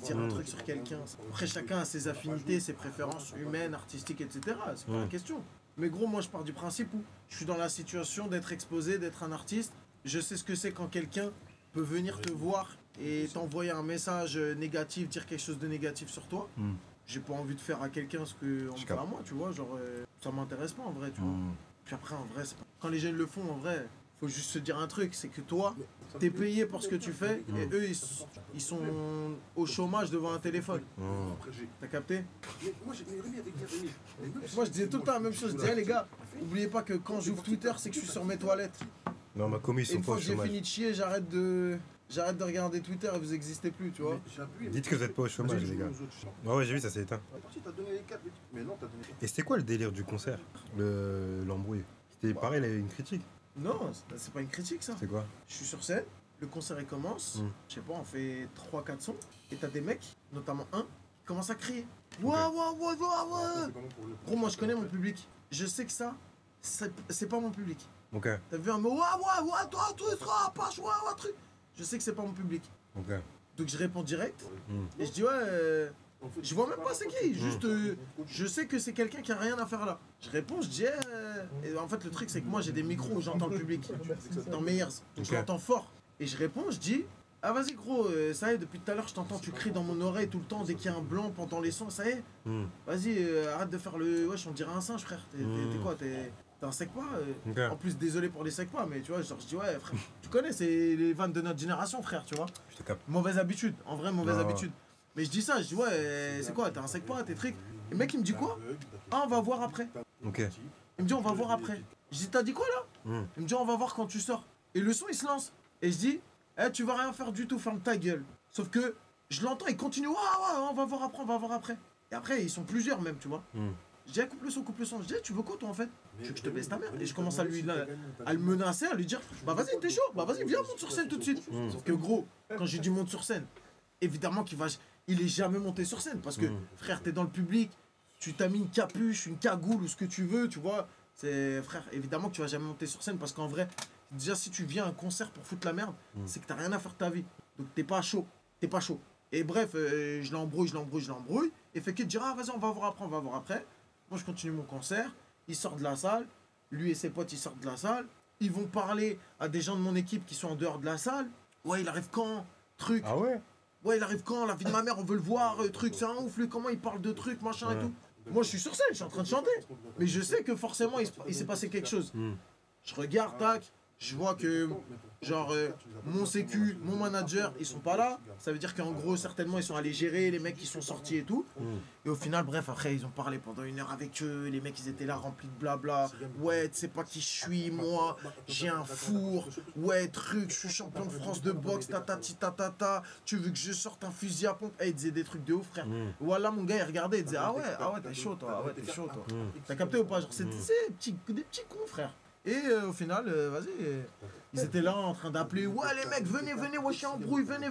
dire un truc sur quelqu'un. Après, chacun a ses affinités, ses préférences humaines, artistiques, etc. C'est pas la question. Mais gros, moi, je pars du principe où je suis dans la situation d'être exposé, d'être un artiste. Je sais ce que c'est quand quelqu'un peut venir te voir et t'envoyer un message négatif, dire quelque chose de négatif sur toi. J'ai pas envie de faire à quelqu'un ce qu'on fait à moi, tu vois. Genre, ça m'intéresse pas en vrai, tu vois. Puis après, en vrai, c'est pas... quand les jeunes le font, en vrai, faut juste se dire un truc, c'est que toi, t'es payé pour ce que tu fais et eux, ils sont au chômage devant un téléphone. T'as capté? Moi, je disais tout le temps la même chose. Je disais, hey, les gars, oubliez pas que quand j'ouvre Twitter, c'est que je suis sur mes toilettes. Non, ma commis, ils Et sont une pas fois au que j'ai chômage. fini de chier, j'arrête de regarder Twitter et vous existez plus, tu vois. Dites que vous êtes pas au chômage, les gars. Ouais, j'ai vu, ça s'est éteint. Et c'était quoi le délire du concert? L'embrouille? C'était pareil, il y avait une critique. Non, c'est pas une critique, ça. C'est quoi? Je suis sur scène, le concert il commence, je sais pas, on fait 3-4 sons, et t'as des mecs, notamment un, qui commence à crier. Ouah, ouah, ouah, ouah, ouah. Gros, moi je connais mon public. Je sais que ça, c'est pas mon public. Ok, T'as vu un mot, ouah, ouah, ouah, toi, tu seras pas choix, ouah, truc. Je sais que c'est pas mon public. ok. Donc je réponds direct, et je dis, ouais, je vois même pas c'est qui, juste, je sais que c'est quelqu'un qui a rien à faire là. Je réponds, je dis, et en fait le truc c'est que moi j'ai des micros où j'entends le public, dans mes ears, donc je Ok. l'entends fort. Et je réponds, je dis, ah vas-y gros, ça y est, depuis tout à l'heure je t'entends, tu cries dans mon oreille tout le temps dès qu'il y a un blanc pendant les sons, ça y est, vas-y, arrête de faire le, wesh on dirait un singe frère, t'es quoi, t'es un sec-pas Ok. En plus désolé pour les sec-pas, mais tu vois, genre je dis ouais frère, tu connais, c'est les vannes de notre génération frère, tu vois. Je te capte. Mauvaise habitude, en vrai mauvaise Non. habitude. Mais je dis ça, je dis ouais, c'est quoi, t'es un sec pas, t'es trucs. Et le mec il me dit quoi? Ah on va voir après. Ok. Il me dit on va voir après. Je dis t'as dit quoi là? Il me dit on va voir quand tu sors. Et le son il se lance. Et je dis, tu vas rien faire du tout, ferme ta gueule. Sauf que je l'entends, il continue, ouais, on va voir après, on va voir après. Et après ils sont plusieurs même, tu vois. Je dis coupe le son, coupe le son. Je dis tu veux quoi toi en fait? Tu veux que je te baisse ta mère? Et je commence à le menacer, à lui dire, bah vas-y t'es chaud, bah vas-y viens monte sur scène tout de suite. Sauf que gros, quand j'ai dit monte sur scène, évidemment il est jamais monté sur scène parce que frère t'es dans le public, tu t'as mis une capuche, une cagoule ou ce que tu veux, tu vois. C'est frère, évidemment que tu vas jamais monter sur scène parce qu'en vrai, déjà si tu viens à un concert pour foutre la merde, c'est que t'as rien à faire de ta vie. Donc t'es pas chaud, t'es pas chaud. Et bref, je l'embrouille. Et fait qu'il te dira, ah, vas-y on va voir après, on va voir après. Moi je continue mon concert, il sort de la salle, lui et ses potes ils sortent de la salle, ils vont parler à des gens de mon équipe qui sont en dehors de la salle. Ouais il arrive quand? Truc. Ah ouais? Ouais, il arrive quand? La vie de ma mère, on veut le voir, truc, c'est un ouf, lui, comment il parle de trucs, machin et tout. Moi, je suis sur scène, je suis en train de chanter. Mais je sais que forcément, il s'est passé quelque chose. Je regarde, tac, je vois que, genre, mon sécu, mon manager, ils sont pas là. Ça veut dire qu'en gros, certainement, ils sont allés gérer les mecs qui sont sortis et tout. Et au final, bref, après, ils ont parlé pendant 1 heure avec eux. Les mecs, ils étaient là remplis de blabla. Ouais, tu sais pas qui je suis, moi. J'ai un four. Ouais, truc, je suis champion de France de boxe. Tatati tatata. Tu veux que je sorte un fusil à pompe? Eh, ils disaient des trucs de ouf, frère. Voilà, mon gars, il regardait. Il disait, ah ouais, t'es chaud, toi. Ah ouais, t'es chaud, toi. T'as capté ou pas? Genre, c'est des petits cons, frère. Et au final, vas-y, ils étaient là en train d'appeler. Ouais, les mecs, venez, ouais, je suis en brouille, venez.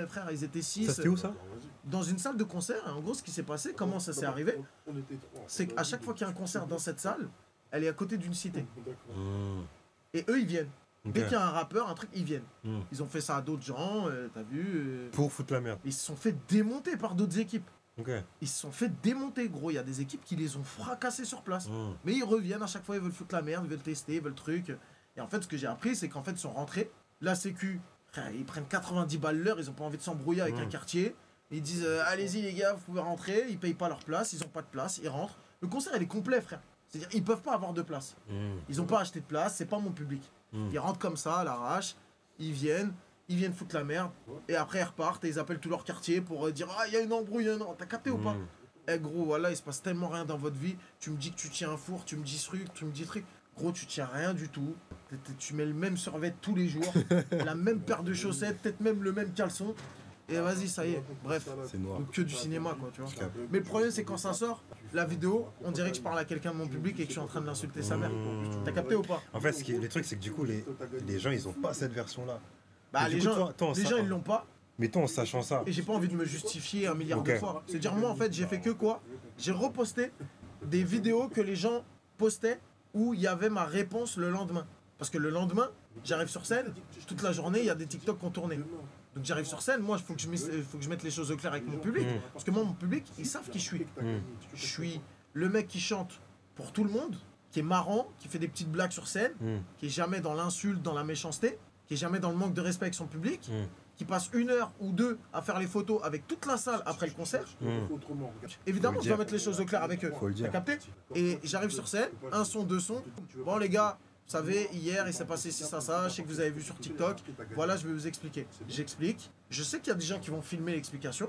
Frère, ils étaient 6. Ça, c'était où ça? Dans une salle de concert. En gros, ce qui s'est passé, comment ça s'est arrivé, c'est qu'à chaque fois qu'il y a un concert dans cette salle, elle est à côté d'une cité. Et eux, ils viennent. Dès qu'il y a un rappeur, un truc, ils viennent. Ils ont fait ça à d'autres gens, t'as vu. Pour foutre la merde. Ils se sont fait démonter par d'autres équipes. Okay. Ils se sont fait démonter, gros. Il y a des équipes qui les ont fracassés sur place. Mais ils reviennent à chaque fois, ils veulent foutre la merde, ils veulent tester, ils veulent truc. Et en fait, ce que j'ai appris, c'est qu'en fait, ils sont rentrés. La sécu, frère, ils prennent 90 balles l'heure, ils ont pas envie de s'embrouiller avec un quartier. Ils disent allez-y les gars, vous pouvez rentrer. Ils payent pas leur place, ils ont pas de place, ils rentrent. Le concert, il est complet, frère. C'est-à-dire, ils peuvent pas avoir de place. Ils ont pas acheté de place, c'est pas mon public. Ils rentrent comme ça, à l'arrache, ils viennent foutre la merde, et après ils repartent et ils appellent tout leur quartier pour dire ah, il y a une embrouille, t'as capté ou pas? Eh gros, voilà, il se passe tellement rien dans votre vie. Tu me dis que tu tiens un four, tu me dis truc, Gros, tu tiens rien du tout. Tu mets le même survêt tous les jours, la même paire de chaussettes, peut-être même le même caleçon. Et vas-y, ça y est, bref. C'est noir. Donc que du cinéma, quoi, tu vois. Mais le problème, c'est quand ça sort, la vidéo, on dirait que je parle à quelqu'un de mon public et que je suis en train de l'insulter sa mère. T'as capté ou pas? En fait, le truc, c'est que du coup, les gens, ils ont pas cette version-là. Bah, les gens, ils l'ont pas. Mais toi, en sachant ça. Et j'ai pas envie de me justifier 1 milliard de fois. C'est-à-dire, moi, en fait, j'ai fait que quoi? J'ai reposté des vidéos que les gens postaient où il y avait ma réponse le lendemain. Parce que le lendemain, j'arrive sur scène, toute la journée, il y a des TikTok qui ont tourné. Donc j'arrive sur scène, moi, il faut que je mette les choses au clair avec mon public. Parce que moi, mon public, ils savent qui je suis. Je suis le mec qui chante pour tout le monde, qui est marrant, qui fait des petites blagues sur scène, qui est jamais dans l'insulte, dans la méchanceté, qui est jamais dans le manque de respect avec son public, qui passe 1 heure ou 2 à faire les photos avec toute la salle après le concert. Évidemment, je dois mettre les choses au clair avec eux. T'as capté? Et j'arrive sur scène, 1 son, 2 sons. Bon les gars, vous savez, hier il s'est passé ci, ça, je sais que vous avez vu sur TikTok. Voilà, je vais vous expliquer. J'explique. Je sais qu'il y a des gens qui vont filmer l'explication.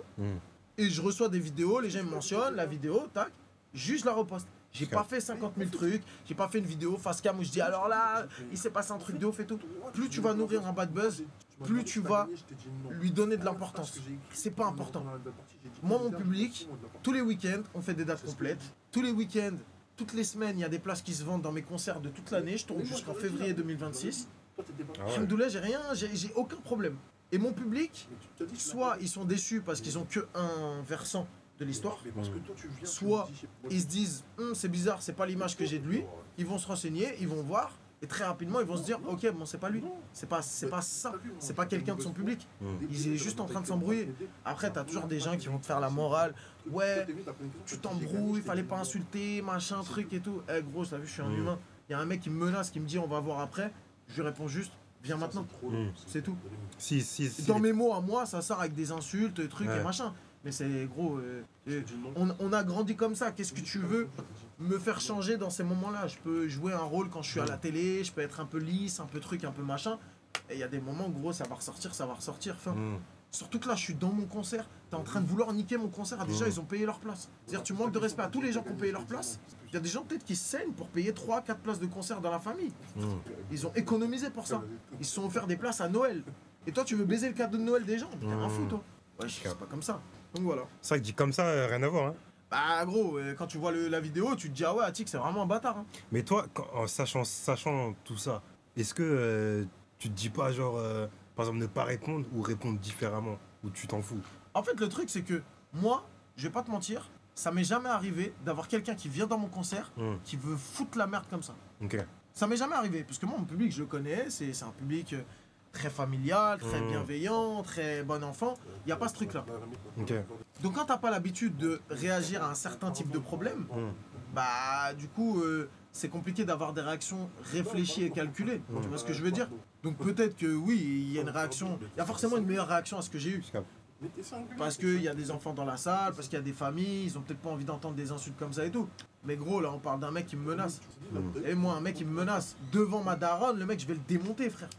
Et je reçois des vidéos, les gens me mentionnent la vidéo, tac, juste je la reposte. J'ai pas fait 50 000 trucs, j'ai pas fait une vidéo face cam où je dis alors là, il s'est passé un truc de ouf et tout. Plus tu vas nourrir un bad buzz, plus tu vas lui donner de l'importance. C'est pas important. Moi, mon public, tous les week-ends, on fait des dates complètes. Tous les week-ends, toutes les semaines, il y a des places qui se vendent dans mes concerts de toute l'année. Je tourne jusqu'en février 2026. Alhamdoulilah, j'ai aucun problème. Et mon public, soit ils sont déçus parce qu'ils ont que un versant de l'histoire, soit ils se disent c'est bizarre, c'est pas l'image que j'ai de lui, ils vont se renseigner, ils vont voir, et très rapidement ils vont se dire ok bon c'est pas lui, c'est pas ça, c'est pas quelqu'un de son public, il est juste en train de s'embrouiller. Après t'as toujours des gens qui vont te faire la morale, ouais tu t'embrouilles, fallait pas insulter, machin truc et tout. Eh gros, t'as vu, je suis un humain, il y a un mec qui me menace, qui me dit on va voir après, je lui réponds juste viens maintenant, c'est tout. Dans mes mots à moi ça sort avec des insultes, trucs et machin. Mais c'est gros, on a grandi comme ça, qu'est-ce que tu veux me faire changer dans ces moments-là? Je peux jouer un rôle quand je suis à la télé, je peux être un peu lisse, un peu truc, un peu machin. Et il y a des moments, gros, ça va ressortir, fin. Surtout que là, je suis dans mon concert, t'es en train de vouloir niquer mon concert, déjà ils ont payé leur place. C'est-à-dire tu manques de respect à tous les gens qui ont payé leur place. Il y a des gens peut-être qui saignent pour payer 3-4 places de concert dans la famille. Ils ont économisé pour ça. Ils se sont offerts des places à Noël. Et toi, tu veux baiser le cadeau de Noël des gens? T'es un fou, toi. Ouais, c'est pas comme ça. Donc voilà. C'est vrai que dit comme ça, rien à voir. Hein. Bah gros, quand tu vois la vidéo, tu te dis ah ouais, Attic c'est vraiment un bâtard. Hein. Mais toi, en sachant tout ça, est-ce que tu te dis pas genre, par exemple, ne pas répondre ou répondre différemment, ou tu t'en fous? En fait, le truc c'est que moi, je vais pas te mentir, ça m'est jamais arrivé d'avoir quelqu'un qui vient dans mon concert qui veut foutre la merde comme ça. Ça m'est jamais arrivé, parce que moi mon public je le connais, c'est un public très familial, très bienveillant, très bon enfant. Il n'y a pas ce truc-là. Donc quand t'as pas l'habitude de réagir à un certain type de problème, bah du coup c'est compliqué d'avoir des réactions réfléchies et calculées. Tu vois ce que je veux dire? Donc peut-être que oui, il y a une réaction, il y a forcément une meilleure réaction à ce que j'ai eu. Mettez ça en public. Parce qu'il y a des enfants dans la salle, parce qu'il y a des familles, ils ont peut-être pas envie d'entendre des insultes comme ça et tout. Mais gros, là, on parle d'un mec qui me menace. Et moi, un mec qui me menace devant ma daronne, le mec, je vais le démonter, frère.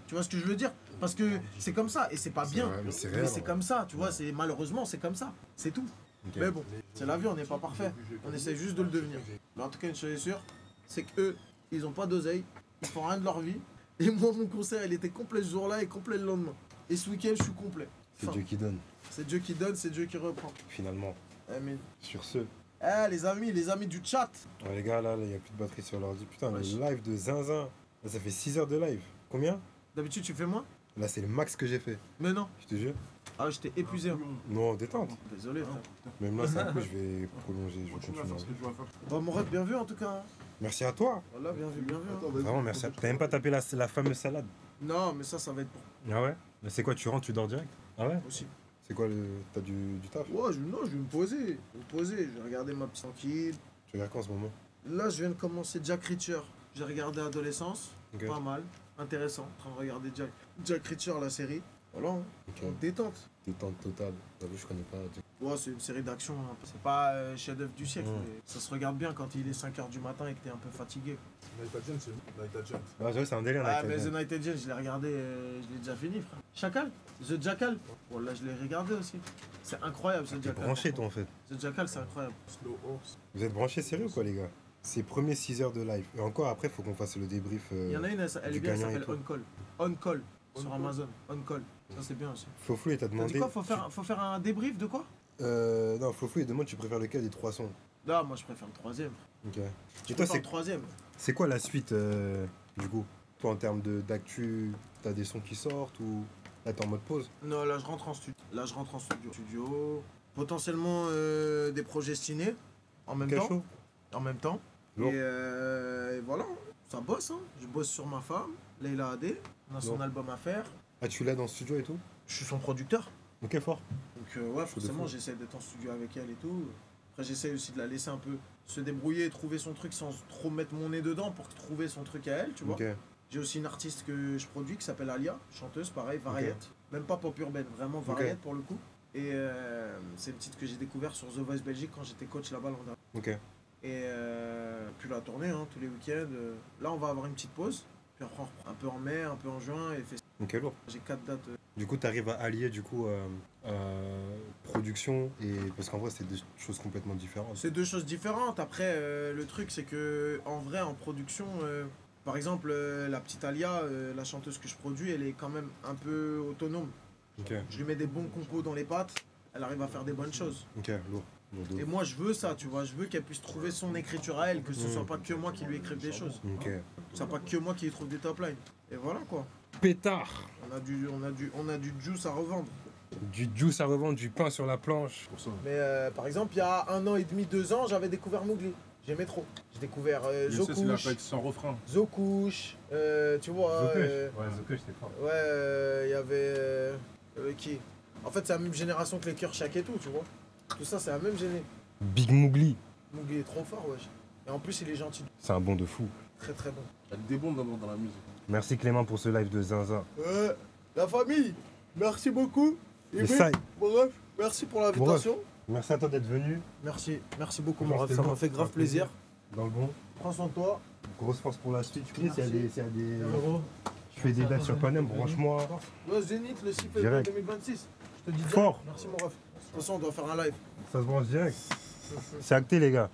Tu vois ce que je veux dire? Parce que c'est comme ça, et c'est pas bien. vrai, mais c'est Mais réel, c'est ouais. comme ça, tu vois, c'est malheureusement, c'est comme ça. C'est tout. Ok. Mais bon, c'est la vie, on n'est pas parfait. On essaie juste de le devenir. Mais en tout cas, une chose est sûre, c'est qu'eux, ils ont pas d'oseille, ils font rien de leur vie. Et moi, mon concert, il était complet ce jour-là et complet le lendemain. Et ce week-end, je suis complet. C'est Fin. Dieu qui donne, C'est Dieu qui donne, c'est Dieu qui reprend. finalement. Amen. Sur ce. Eh, les amis du chat. Ouais, les gars, là, il n'y a plus de batterie sur l'ordi. Putain, Wesh. le live de Zinzin. Là, ça fait 6 heures de live. Combien? D'habitude, tu fais moins? Là, c'est le max que j'ai fait. Mais non. Je te jure. Ah, j'étais épuisé. Hein. Non, détente. Désolé, frère. Même là, c'est un peu, je vais prolonger, je vais Continue à continuer. faire ce que tu vas faire. Bon, mon ref, bien vu en tout cas. Hein. Merci à toi. Voilà, bien vu, bien vu. Hein. Attends, vas-y. Vraiment, merci. T'as même pas tapé la fameuse salade. Non, mais ça va être pour Ah ouais? Mais c'est quoi, tu rentres, tu dors direct? Ah ouais? aussi. C'est quoi, t'as du taf? Ouais, non, je vais me poser. Je vais regarder ma petite tranquille. Tu regardes quand en ce moment? Là, je viens de commencer Jack Reacher. J'ai regardé Adolescence. Ok. Pas mal. Intéressant. En train de regarder Jack Reacher, la série. Voilà, hein. Ok. En détente. Détente totale. J'avoue, je connais pas. Ouais, c'est une série d'action. Hein. C'est pas chef-d'œuvre du siècle. Ouais. Mais ça se regarde bien quand il est 5h du matin et que t'es un peu fatigué. Night Agent, c'est Night Agent. Ah, j'avoue, c'est un délire. Ah, Night mais Agent. The Night Agent, je l'ai regardé, je l'ai déjà fini, frère. Chacal The Jackal Voilà, je l'ai regardé aussi. C'est incroyable, ce T'es Jackal. branché, toi, en fait. The Jackal, c'est incroyable. Slow Horse. Vous êtes branchés sérieux, quoi, les gars? Ces premiers 6 heures de live. Et encore après, faut qu'on fasse le débrief. Il y en a une, elle du est bien, elle gagnant et s'appelle tout. On Call. On Call, sur On Call. Amazon. On Call. Ça, c'est bien aussi. Fofou, il t'a T'as dit demandé. quoi faut faire un débrief de quoi? Non, Fofou, il demande tu préfères lequel des 3 sons? Non, moi, je préfère le troisième. Ok. Je Et toi, préfère c'est le troisième. c'est quoi la suite, du coup? Toi, en termes d'actu, t'as des sons qui sortent ou là, t'es en mode pause? Non, là, je rentre en studio. Potentiellement des projets ciné en même Quel temps. show? En même temps. Lourd. Et voilà, ça bosse. Hein. Je bosse sur ma femme, Leila Adé. On a son Lourd. album à faire. Ah, tu l'as dans le studio et tout? Je suis son producteur. Ok, fort. Donc ouais, Chaud de forcément, fou. j'essaie d'être en studio avec elle et tout. Après, j'essaie aussi de la laisser un peu se débrouiller, trouver son truc sans trop mettre mon nez dedans pour trouver son truc à elle, tu vois. Ok. J'ai aussi une artiste que je produis qui s'appelle Alia, chanteuse, pareil, variette. Même pas pop urbaine, vraiment variette pour le coup. Et c'est une petite que j'ai découvert sur The Voice Belgique quand j'étais coach là-bas l'an dernier. Ok. Et puis la tournée, hein, tous les week-ends. Là, on va avoir une petite pause. Puis après, on reprend un peu en mai, un peu en juin. Et Ok, lourd. j'ai 4 dates. Du coup, t'arrives à allier, du coup, production et. Parce qu'en vrai, c'est des choses complètement différentes. C'est deux choses différentes. Après, le truc, c'est que en vrai, en production, par exemple, la petite Alia, la chanteuse que je produis, elle est quand même un peu autonome. Ok. Je lui mets des bons compos dans les pattes, elle arrive à faire des bonnes choses. Ok, lourd. Lourd de Et ouf. moi, je veux ça, tu vois. Je veux qu'elle puisse trouver son écriture à elle, que ce soit pas que moi qui lui écrive des choses. Ok. Que ce soit pas que moi qui lui trouve des top lines. Et voilà quoi. Pétard! On a du juice à revendre. Du juice à revendre, du pain sur la planche. Pour ça. Mais par exemple, il y a 1 an et demi, 2 ans, j'avais découvert Mowgli. J'aimais trop. J'ai découvert Je sais s'il a Zokouch, pas été sans refrain. Zokouch, tu vois. Ouais, Zokush, c'était fort. Ouais, il y avait qui? En fait, c'est la même génération que les Kershak et tout, tu vois. Tout ça, c'est la même génération. Big Mougli. Mowgli est trop fort, wesh. Et en plus, il est gentil. C'est un bon de fou. Très très bon. Il y a des bombes dans la musique. Merci Clément pour ce live de Zinzin. La famille, merci beaucoup. Et ça, Bref, merci pour l'invitation. merci à toi d'être venu. Merci beaucoup, Genre, mon ref. c'était Ça bon. m'a fait grave Un plaisir. Dans le bon. Prends soin de toi. Grosse force pour la suite. Tu Merci. s'il y a des. Je fais des dates sur Panem, branche-moi. Ouais, Zénith, le 6 février Direct. 2026. Je te dis Fort. Merci, mon ref. De toute façon, on doit faire un live. Ça se branche direct. C'est acté, les gars.